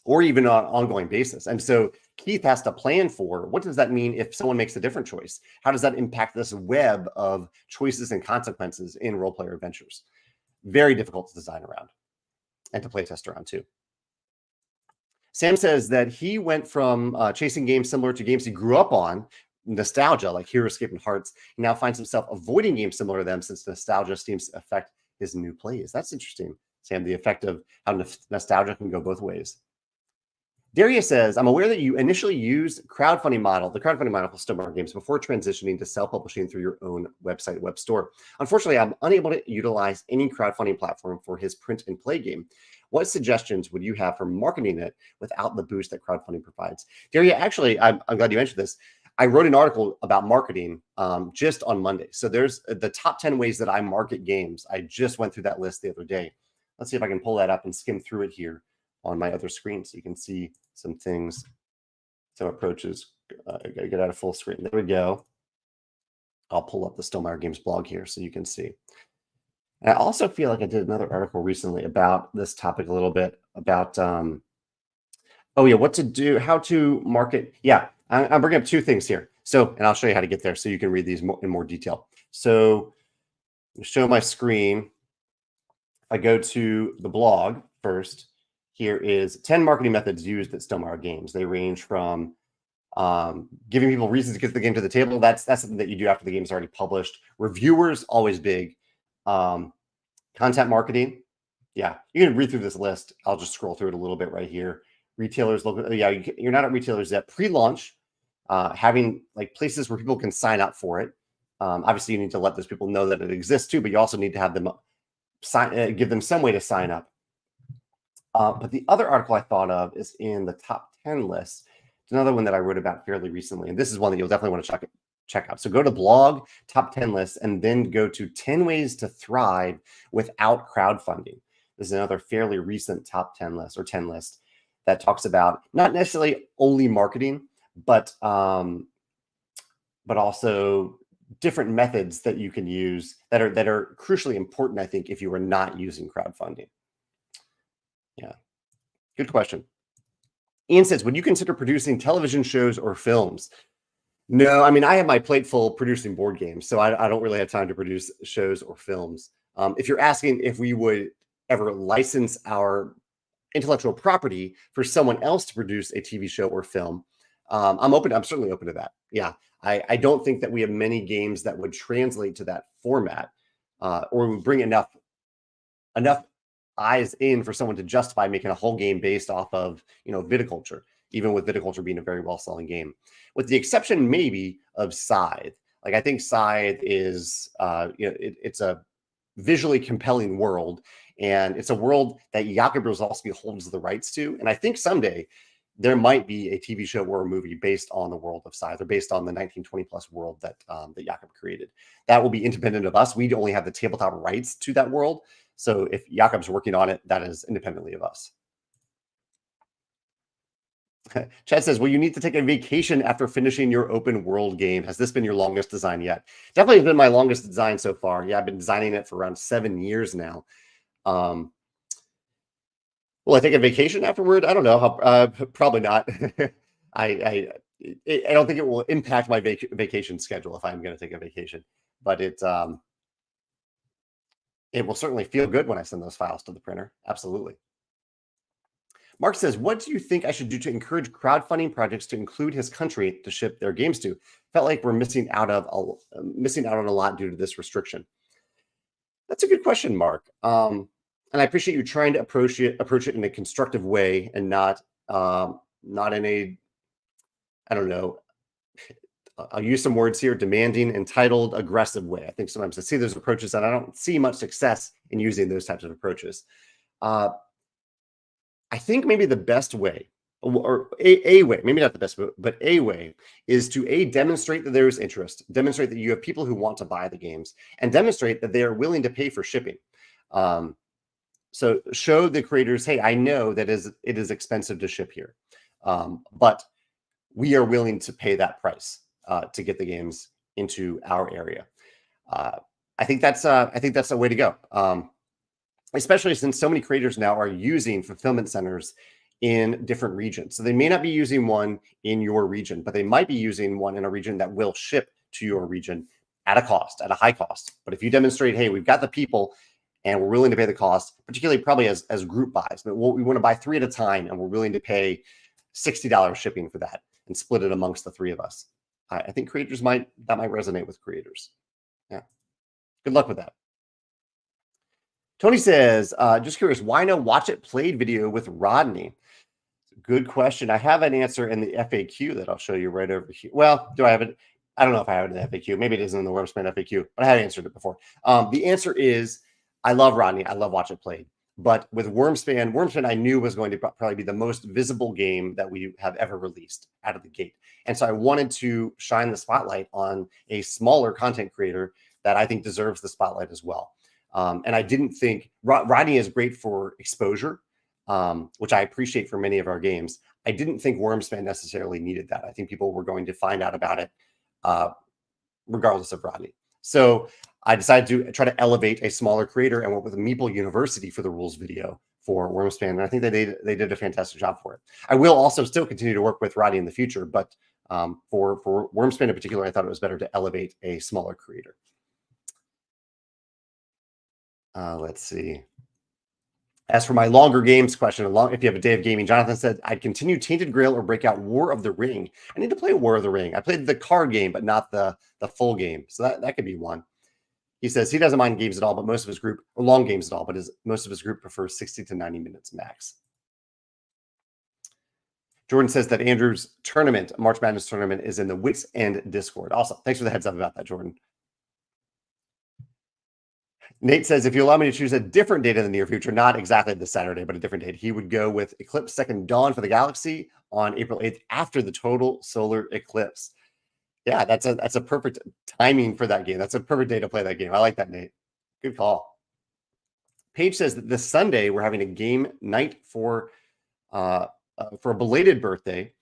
Speaker 1: or even on an ongoing basis. And so Keith has to plan for, what does that mean if someone makes a different choice? How does that impact this web of choices and consequences in Role Player Adventures? Very difficult to design around and to play test around too. Sam says that he went from chasing games similar to games he grew up on, nostalgia, like Hero Escape and Hearts. He now finds himself avoiding games similar to them since nostalgia seems to affect his new plays. That's interesting, Sam, the effect of how nostalgia can go both ways. Darius says, I'm aware that you initially used the crowdfunding model for Stonemaier Games before transitioning to self-publishing through your own website, web store. Unfortunately, I'm unable to utilize any crowdfunding platform for his print and play game. What suggestions would you have for marketing it without the boost that crowdfunding provides? Darius, actually, I'm glad you mentioned this. I wrote an article about marketing just on Monday. So there's the top 10 ways that I market games. I just went through that list the other day. Let's see if I can pull that up and skim through it here on my other screen so you can see some things, some approaches. I gotta get out of full screen. There we go. I'll pull up the Stonemaier Games blog here so you can see. And I also feel like I did another article recently about this topic a little bit about, what to do, how to market. Yeah, I'm bringing up 2 things here. So, and I'll show you how to get there so you can read these in more detail. So, show my screen. I go to the blog first. Here is 10 marketing methods used at Stonemaier Games. They range from giving people reasons to get the game to the table. That's something that you do after the game's already published. Reviewers, always big. Content marketing. Yeah, you can read through this list. I'll just scroll through it a little bit right here. Retailers, you're not at retailers yet. Pre-launch, having like places where people can sign up for it. Obviously, you need to let those people know that it exists too, but you also need to have them give them some way to sign up. But the other article I thought of is in the top 10 list. It's another one that I wrote about fairly recently, and this is one that you'll definitely want to check out. So go to blog, top 10 list, and then go to 10 ways to thrive without crowdfunding. This is another fairly recent top 10 list or 10 list that talks about not necessarily only marketing, but also different methods that you can use that are crucially important, I think, if you are not using crowdfunding. Yeah, good question. Ian says, would you consider producing television shows or films? No, I mean, I have my plate full producing board games, so I don't really have time to produce shows or films. If you're asking if we would ever license our intellectual property for someone else to produce a TV show or film, I'm certainly open to that. Yeah, I don't think that we have many games that would translate to that format, or would bring enough eyes in for someone to justify making a whole game based off of viticulture, even with viticulture being a very well-selling game, with the exception maybe of Scythe. Like, I think Scythe is it's a visually compelling world, and it's a world that Jakob Brzezowski holds the rights to, and I think someday there might be a TV show or a movie based on the world of Scythe, or based on the 1920 plus world that Jakob created. That will be independent of us. We only have the tabletop rights to that world. So if Jakob's working on it, that is independently of us. Chad says, well, you need to take a vacation after finishing your open world game. Has this been your longest design yet? Definitely been my longest design so far. Yeah, I've been designing it for around 7 years now. Will I take a vacation afterward? I don't know. Probably not. I don't think it will impact my vacation schedule if I'm going to take a vacation, but it will certainly feel good when I send those files to the printer. Absolutely. Mark says, what do you think I should do to encourage crowdfunding projects to include his country to ship their games to? Felt like we're missing out on a lot due to this restriction. That's a good question, Mark. And I appreciate you trying to approach it in a constructive way, and not in a, I don't know, I'll use some words here, demanding, entitled, aggressive way. I think sometimes I see those approaches, and I don't see much success in using those types of approaches. I think maybe the best way, or a way, maybe not the best, but a way, is to demonstrate that there is interest, demonstrate that you have people who want to buy the games, and demonstrate that they are willing to pay for shipping. So show the creators, hey, I know that it is expensive to ship here, but we are willing to pay that price to get the games into our area. I think that's a way to go. Especially since so many creators now are using fulfillment centers in different regions. So they may not be using one in your region, but they might be using one in a region that will ship to your region at a high cost. But if you demonstrate, hey, we've got the people and we're willing to pay the cost, particularly probably as group buys, but we want to buy 3 at a time, and we're willing to pay $60 shipping for that and split it amongst the 3 of us. I think creators might resonate with creators. Yeah. Good luck with that. Tony says, just curious, why no watch it played video with Rodney? Good question. I have an answer in the FAQ that I'll show you right over here. Well, do I have it? I don't know if I have it in the FAQ. Maybe it isn't in the Wingspan FAQ, but I have answered it before. The answer is, I love Rodney. I love watch it played. But with Wingspan I knew was going to probably be the most visible game that we have ever released out of the gate. And so I wanted to shine the spotlight on a smaller content creator that I think deserves the spotlight as well. And I didn't think Rodney is great for exposure, which I appreciate for many of our games. I didn't think Wingspan necessarily needed that. I think people were going to find out about it regardless of Rodney. So I decided to try to elevate a smaller creator, and went with Meeple University for the rules video for Wingspan. And I think they did a fantastic job for it. I will also still continue to work with Rodney in the future, but for Wingspan in particular, I thought it was better to elevate a smaller creator. Let's see. As for my longer games question, if you have a day of gaming, Jonathan said, I'd continue Tainted Grail or break out War of the Ring. I need to play War of the Ring. I played the card game, but not the full game. So that could be one. He says he doesn't mind games at all, but most of his group, or long games at all, but most of his group prefers 60 to 90 minutes max. Jordan says that Andrew's tournament, March Madness tournament, is in the Wits End Discord. Awesome. Thanks for the heads up about that, Jordan. Nate says, if you allow me to choose a different date in the near future, not exactly this Saturday, but a different date, he would go with Eclipse Second Dawn for the Galaxy on April 8th after the total solar eclipse. Yeah, that's a perfect timing for that game. That's a perfect day to play that game. I like that, Nate. Good call. Paige says that this Sunday we're having a game night for a belated birthday.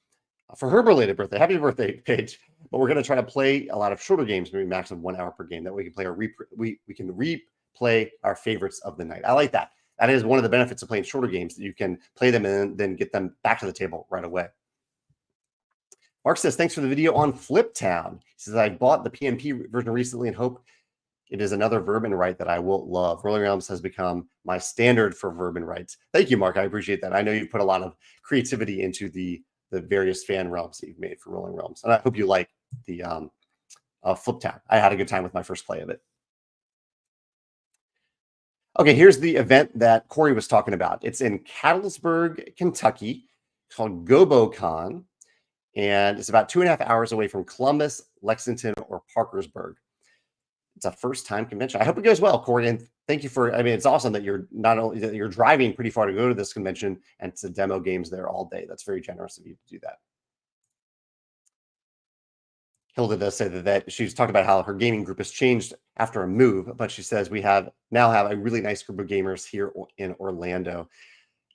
Speaker 1: For her belated birthday. Happy birthday, Paige. But we're going to try to play a lot of shorter games, maybe max of 1 hour per game, that we can play we can replay our favorites of the night. I like that. That is one of the benefits of playing shorter games, that you can play them and then get them back to the table right away. Mark says, thanks for the video on Flip Town. He says, I bought the PMP version recently and hope it is another verb and write that I will love. Rolling Realms has become my standard for verb and writes. Thank you, Mark. I appreciate that. I know you've put a lot of creativity into the various fan realms that you've made for Rolling Realms. And I hope you like the Flip Town. I had a good time with my first play of it. Okay, here's the event that Corey was talking about. It's in Catlettsburg, Kentucky, called GoboCon. And it's about 2.5 hours away from Columbus, Lexington, or Parkersburg. It's a first-time convention. I hope it goes well, Corey. And thank you for, I mean, it's awesome that you're not only that you're driving pretty far to go to this convention and to demo games there all day. That's very generous of you to do that. Hilda does say that she's talked about how her gaming group has changed after a move, but she says we now have a really nice group of gamers here in Orlando.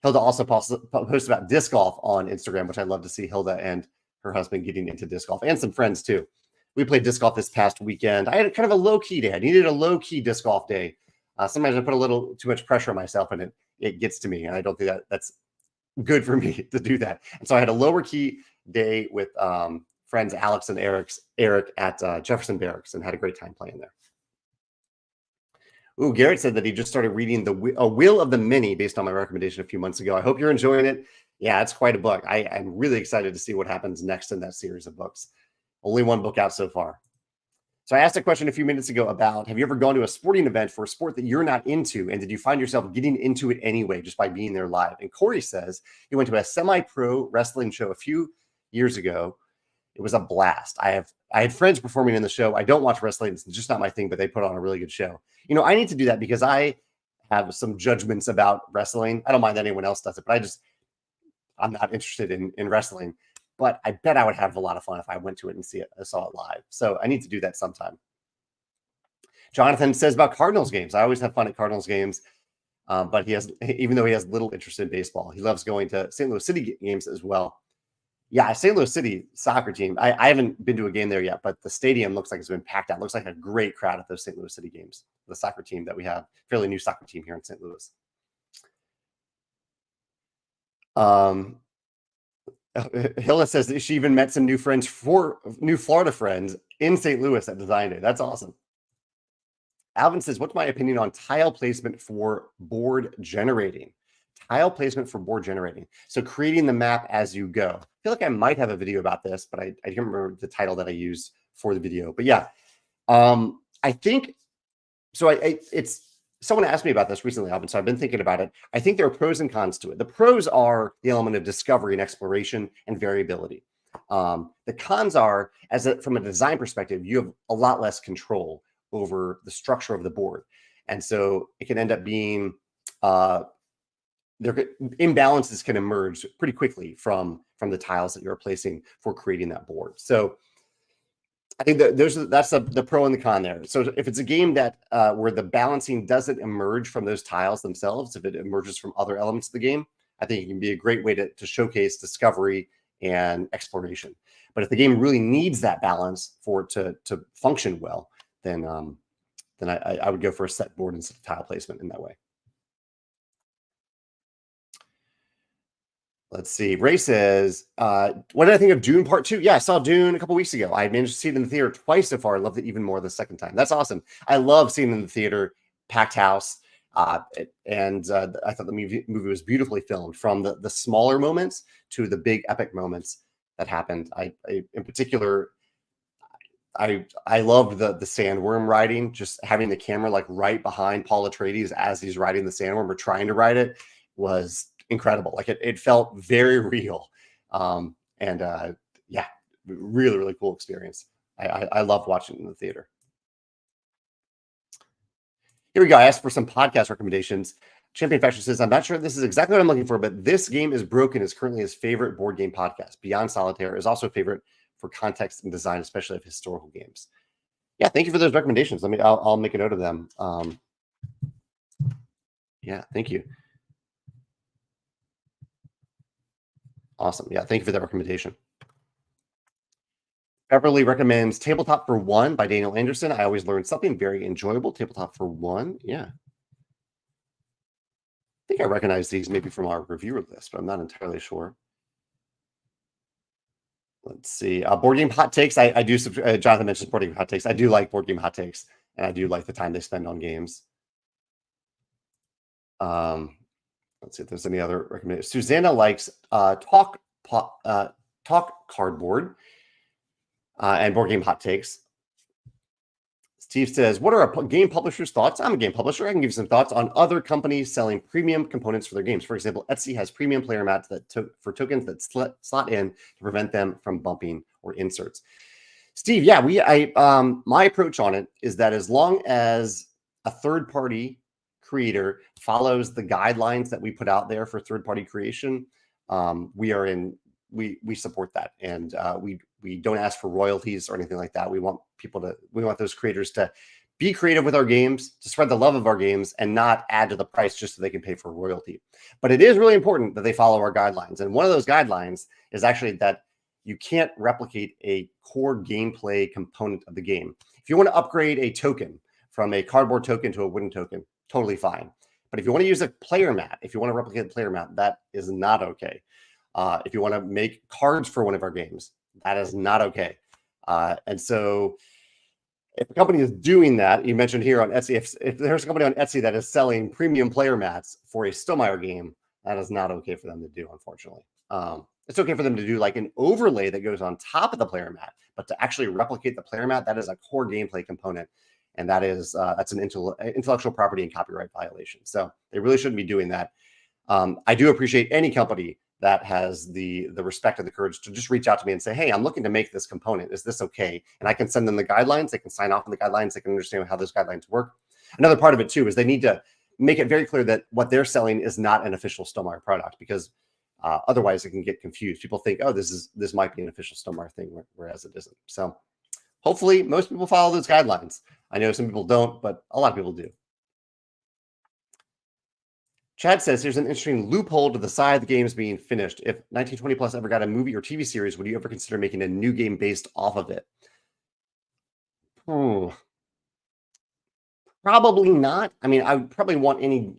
Speaker 1: Hilda also posted about disc golf on Instagram, which I love to see Hilda and her husband getting into disc golf, and some friends too. We played disc golf this past weekend. I had kind of a low-key day. I needed a low-key disc golf day. Sometimes I put a little too much pressure on myself, and it gets to me, and I don't think that's good for me to do that. And so I had a lower-key day with friends Alex and Eric at Jefferson Barracks, and had a great time playing there. Ooh, Garrett said that he just started reading A Will of the Many based on my recommendation a few months ago. I hope you're enjoying it. Yeah, it's quite a book. I'm really excited to see what happens next in that series of books. Only one book out so far. So I asked a question a few minutes ago about, have you ever gone to a sporting event for a sport that you're not into? And did you find yourself getting into it anyway, just by being there live? And Corey says he went to a semi-pro wrestling show a few years ago. It was a blast. I had friends performing in the show. I don't watch wrestling. It's just not my thing, but they put on a really good show. You know, I need to do that because I have some judgments about wrestling. I don't mind that anyone else does it, but I'm not interested in wrestling. But I bet I would have a lot of fun if I went to it and saw it live. So I need to do that sometime. Jonathan says about Cardinals games. I always have fun at Cardinals games, but even though he has little interest in baseball, he loves going to St. Louis City games as well. Yeah, St. Louis City soccer team. I haven't been to a game there yet, but the stadium looks like it's been packed out. It looks like a great crowd at those St. Louis City games. The soccer team that we have, fairly new soccer team here in St. Louis. Hilda says that she even met some new Florida friends in St. Louis at Design Day. That's awesome. Alvin says, what's my opinion on tile placement for board generating? Tile placement for board generating. So creating the map as you go. I feel like I might have a video about this, but I can't remember the title that I used for the video. But yeah, I think, so it's, someone asked me about this recently, Alvin, so I've been thinking about it. I think there are pros and cons to it. The pros are the element of discovery and exploration and variability. The cons are, from a design perspective, you have a lot less control over the structure of the board. And so it can end up being, imbalances can emerge pretty quickly from the tiles that you're placing for creating that board. So I think that that's the pro and the con there. So if it's a game that where the balancing doesn't emerge from those tiles themselves, if it emerges from other elements of the game, I think it can be a great way to showcase discovery and exploration. But if the game really needs that balance for it to function well, then I would go for a set board instead of tile placement in that way. Let's see. Ray says, what did I think of Dune Part 2? Yeah, I saw Dune a couple weeks ago. I managed to see it in the theater twice so far. I loved it even more the second time. That's awesome. I love seeing it in the theater, packed house. I thought the movie was beautifully filmed, from the smaller moments to the big epic moments that happened. In particular, I loved the sandworm riding, just having the camera like right behind Paul Atreides as he's riding the sandworm or trying to ride it was incredible. Like it felt very real. Yeah, really, really cool experience. I loved watching it in the theater. Here we go. I asked for some podcast recommendations. Champion Fashion says, I'm not sure this is exactly what I'm looking for, but This Game is Broken is currently his favorite board game podcast. Beyond Solitaire is also a favorite for context and design, especially of historical games. Yeah, thank you for those recommendations. I'll make a note of them. Yeah, thank you. Awesome. Yeah, thank you for that recommendation. Beverly recommends Tabletop for One by Daniel Anderson. I always learn something very enjoyable. Tabletop for One. Yeah. I think I recognize these maybe from our reviewer list, but I'm not entirely sure. Let's see. Board game hot takes. I do. Jonathan mentioned board game hot takes. I do like board game hot takes, and I do like the time they spend on games. Let's see if there's any other recommendations. Susanna likes Talk Cardboard and board game hot takes. Steve says, what are a game publisher's thoughts? I'm a game publisher. I can give you some thoughts on other companies selling premium components for their games. For example, Etsy has premium player mats for tokens that slot in to prevent them from bumping or inserts. Steve, yeah, my approach on it is that as long as a third-party creator follows the guidelines that we put out there for third-party creation, we support that, and we don't ask for royalties or anything like that. We want those creators to be creative with our games, to spread the love of our games, and not add to the price just so they can pay for royalty. But it is really important that they follow our guidelines, and one of those guidelines is actually that you can't replicate a core gameplay component of the game. If you want to upgrade a token from a cardboard token to a wooden token, totally fine. But if you want to use a player mat, if you want to replicate a player mat, that is not okay. If you want to make cards for one of our games, that is not okay. And so if a company is doing that, you mentioned here on Etsy, if there's a company on Etsy that is selling premium player mats for a Stonemaier game, that is not okay for them to do, unfortunately. It's okay for them to do like an overlay that goes on top of the player mat, but to actually replicate the player mat, that is a core gameplay component. And that's an intellectual property and copyright violation. So they really shouldn't be doing that. I do appreciate any company that has the respect and the courage to just reach out to me and say, hey, I'm looking to make this component. Is this okay? And I can send them the guidelines. They can sign off on the guidelines. They can understand how those guidelines work. Another part of it, too, is they need to make it very clear that what they're selling is not an official Stonemaier product, because otherwise it can get confused. People think, oh, this might be an official Stonemaier thing, whereas it isn't. So hopefully most people follow those guidelines. I know some people don't, but a lot of people do. Chad says there's an interesting loophole to the side of the games being finished. If 1920 Plus ever got a movie or TV series, would you ever consider making a new game based off of it? Probably not. I mean, I would probably want any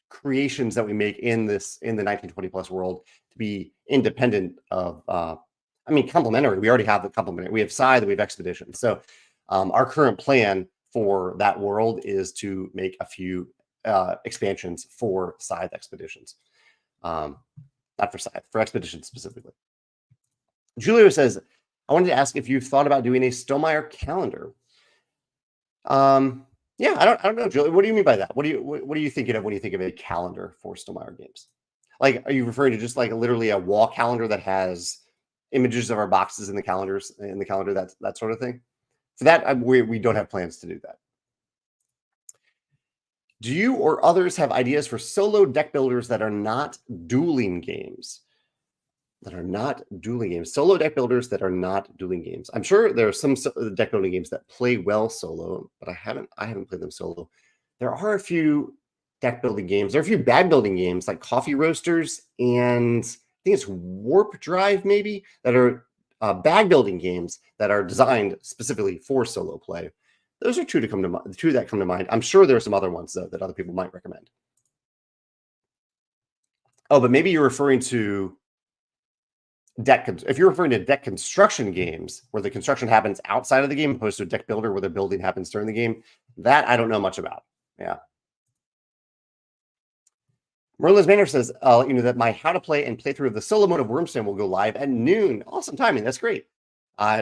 Speaker 1: creations that we make in the 1920 Plus world to be independent of, complementary. We already have the complementary. We have Scythe, we have Expedition. So our current plan for that world is to make a few expansions for Scythe Expeditions. Not for Scythe, for Expeditions specifically. Julio says, I wanted to ask if you've thought about doing a Stonemaier calendar. Yeah, I don't know, Julio. What do you mean by that? What are you thinking of when you think of a calendar for Stonemaier games? Like, are you referring to just like literally a wall calendar that has images of our boxes in the calendar, that sort of thing? For that, we don't have plans to do that. Do you or others have ideas for solo deck builders that are not dueling games? Solo deck builders that are not dueling games. I'm sure there are some deck building games that play well solo, but I haven't played them solo. There are a few deck building games. There are a few bag building games like Coffee Roasters and I think it's Warp Drive, maybe, that are bag building games that are designed specifically for solo play. Those are two that come to mind. I'm sure there are some other ones, though, that other people might recommend. Oh, but maybe you're referring to if you're referring to deck construction games where the construction happens outside of the game opposed to a deck builder where the building happens during the game, that I don't know much about. Yeah. Merlin's Manor says, I'll let you know that my how to play and playthrough of the solo mode of Wormspan will go live at noon. Awesome timing. That's great.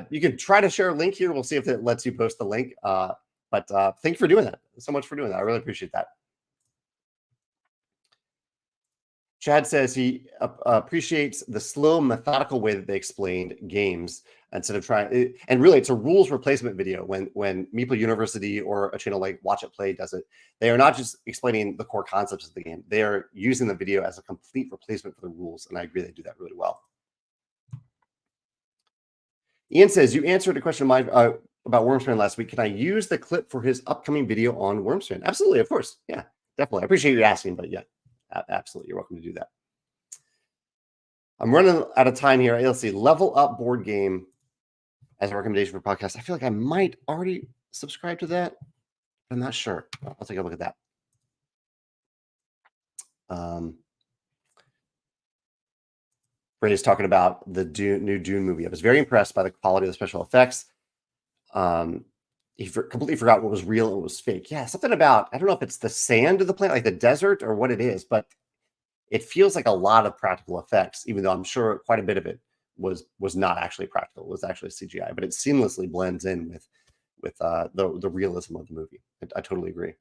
Speaker 1: You can try to share a link here. We'll see if it lets you post the link. But thank you for doing that. So much for doing that. I really appreciate that. Chad says he appreciates the slow, methodical way that they explained games instead of trying. And really, it's a rules replacement video. When Meeple University or a channel like Watch It Play does it, they are not just explaining the core concepts of the game. They are using the video as a complete replacement for the rules. And I agree they do that really well. Ian says, you answered a question of mine about Wormspan last week. Can I use the clip for his upcoming video on Wormspan? Absolutely, of course. Yeah. definitely. I appreciate you asking, but yeah, absolutely. You're welcome to do that. I'm running out of time here. Let's see. Level Up board game as a recommendation for podcast. I feel like I might already subscribe to that. I'm not sure. I'll take a look at that. Ray is talking about the new Dune movie. I was very impressed by the quality of the special effects. He completely forgot what was real and what was fake. Yeah, something about, I don't know if it's the sand of the planet, like the desert or what it is, but it feels like a lot of practical effects, even though I'm sure quite a bit of it was not actually practical. It was actually CGI, but it seamlessly blends in with the realism of the movie. I totally agree.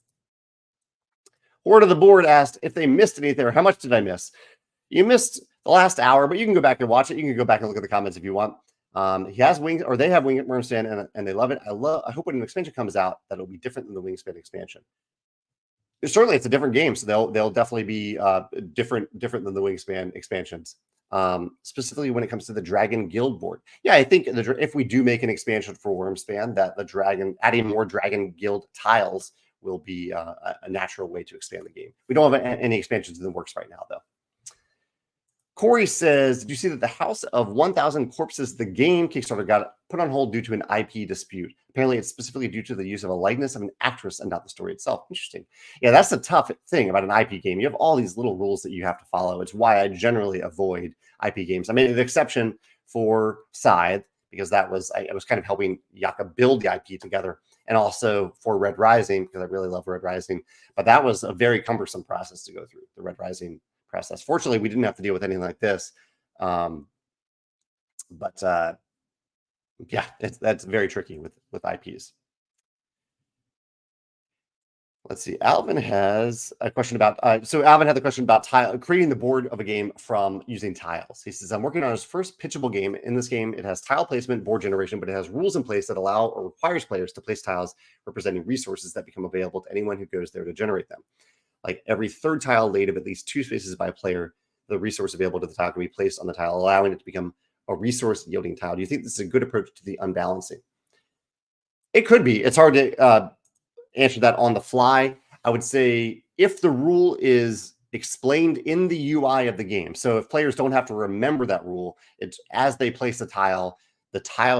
Speaker 1: Horde of the Board asked if they missed anything or how much did I miss? You missed the last hour, but you can go back and watch it. You can go back and look at the comments if you want. He has wings, or they have Wingspan, and they love it. I hope when an expansion comes out that it'll be different than the Wingspan expansion. Certainly, it's a different game, so they'll definitely be different than the Wingspan expansions. Specifically when it comes to the Dragon Guild board. Yeah, I think if we do make an expansion for Wormspan, that adding more Dragon Guild tiles will be a natural way to expand the game. We don't have any expansions in the works right now, though. Corey says, did you see that the House of 1,000 Corpses, the game Kickstarter, got put on hold due to an IP dispute? Apparently, it's specifically due to the use of a likeness of an actress and not the story itself. Interesting. Yeah, that's the tough thing about an IP game. You have all these little rules that you have to follow. It's why I generally avoid IP games. I made an exception for Scythe because I was kind of helping Yaka build the IP together, and also for Red Rising because I really love Red Rising. But that was a very cumbersome process to go through, the Red Rising process. Fortunately, we didn't have to deal with anything like this. Yeah, that's very tricky with IPs. Let's see. Alvin has a question about Alvin had the question about creating the board of a game from using tiles. He says, I'm working on his first pitchable game. In this game, it has tile placement, board generation, but it has rules in place that allow or requires players to place tiles representing resources that become available to anyone who goes there to generate them. Like every third tile laid of at least 2 spaces by a player, the resource available to the tile can be placed on the tile, allowing it to become a resource yielding tile. Do you think this is a good approach to the unbalancing? It could be. It's hard to answer that on the fly. I would say if the rule is explained in the UI of the game, so if players don't have to remember that rule, it's as they place the tile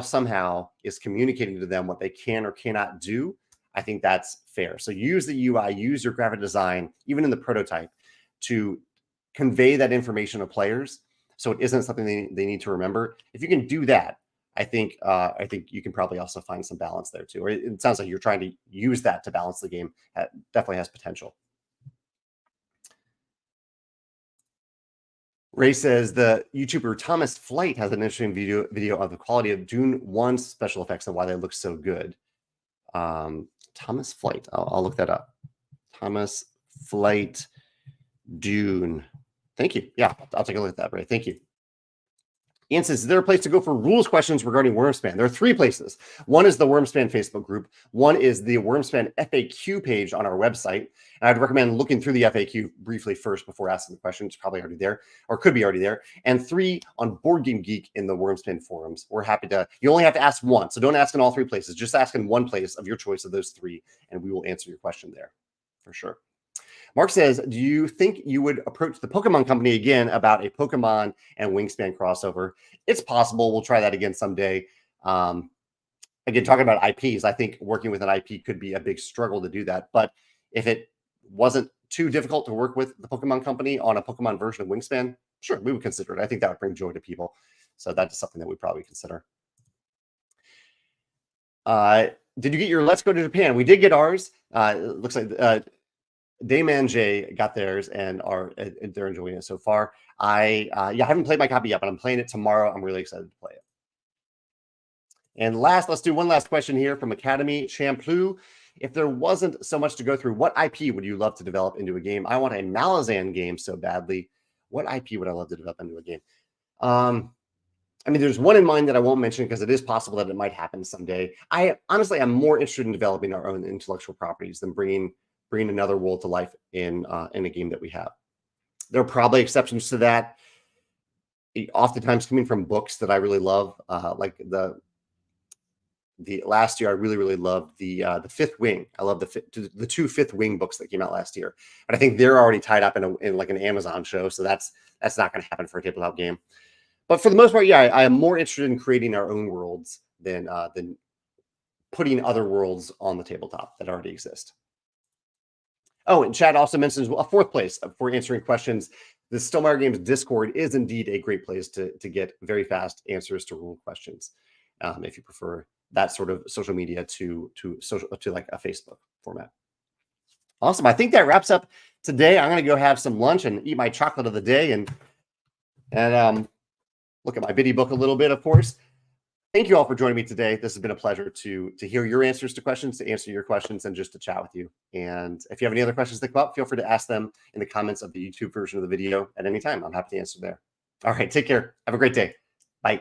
Speaker 1: somehow is communicating to them what they can or cannot do. I think that's fair. So use the UI, use your graphic design, even in the prototype, to convey that information to players so it isn't something they need to remember. If you can do that, I think you can probably also find some balance there too. Or it sounds like you're trying to use that to balance the game. That definitely has potential. Ray says the YouTuber Thomas Flight has an interesting video of the quality of Dune 1's special effects and why they look so good. Thomas Flight. I'll look that up. Thomas Flight Dune. Thank you. Yeah, I'll take a look at that, Ray. Thank you. Ian says, is there a place to go for rules questions regarding Wormspan? There are 3 places. One is the Wormspan Facebook group. One is the Wormspan FAQ page on our website. And I'd recommend looking through the FAQ briefly first before asking the question. It's probably already there or could be already there. And 3 on Board Game Geek in the Wormspan forums. We're happy to, you only have to ask one. So don't ask in all 3 places. Just ask in one place of your choice of those 3, and we will answer your question there for sure. Mark says, do you think you would approach the Pokemon company again about a Pokemon and Wingspan crossover? It's possible. We'll try that again someday. Again, talking about IPs, I think working with an IP could be a big struggle to do that. But if it wasn't too difficult to work with the Pokemon company on a Pokemon version of Wingspan, sure, we would consider it. I think that would bring joy to people. So that's something that we'd probably consider. Did you get your Let's Go to Japan? We did get ours. It looks like Dayman J got theirs and they're enjoying it so far. I haven't played my copy yet, but I'm playing it tomorrow. I'm really excited to play it. And last, let's do one last question here from Academy Champloo. If there wasn't so much to go through, what IP would you love to develop into a game? I want a Malazan game so badly. What IP would I love to develop into a game? I mean, there's one in mind that I won't mention because it is possible that it might happen someday. Honestly, I'm more interested in developing our own intellectual properties than bringing another world to life in a game that we have. There are probably exceptions to that. Oftentimes coming from books that I really love, like the the last year I really loved the Fifth Wing. I love the two Fifth Wing books that came out last year, but I think they're already tied up in like an Amazon show, so that's not going to happen for a tabletop game. But for the most part, yeah, I am more interested in creating our own worlds than putting other worlds on the tabletop that already exist. Oh, and Chad also mentions a fourth place for answering questions. The Stonemaier Games Discord is indeed a great place to get very fast answers to rule questions, if you prefer that sort of social media to like a Facebook format. Awesome. I think that wraps up today. I'm going to go have some lunch and eat my chocolate of the day and look at my biddy book a little bit, of course. Thank you all for joining me today. This has been a pleasure to hear your answers to questions, to answer your questions, and just to chat with you. And if you have any other questions that come up, feel free to ask them in the comments of the YouTube version of the video at any time. I'm happy to answer there. All right, take care. Have a great day. Bye.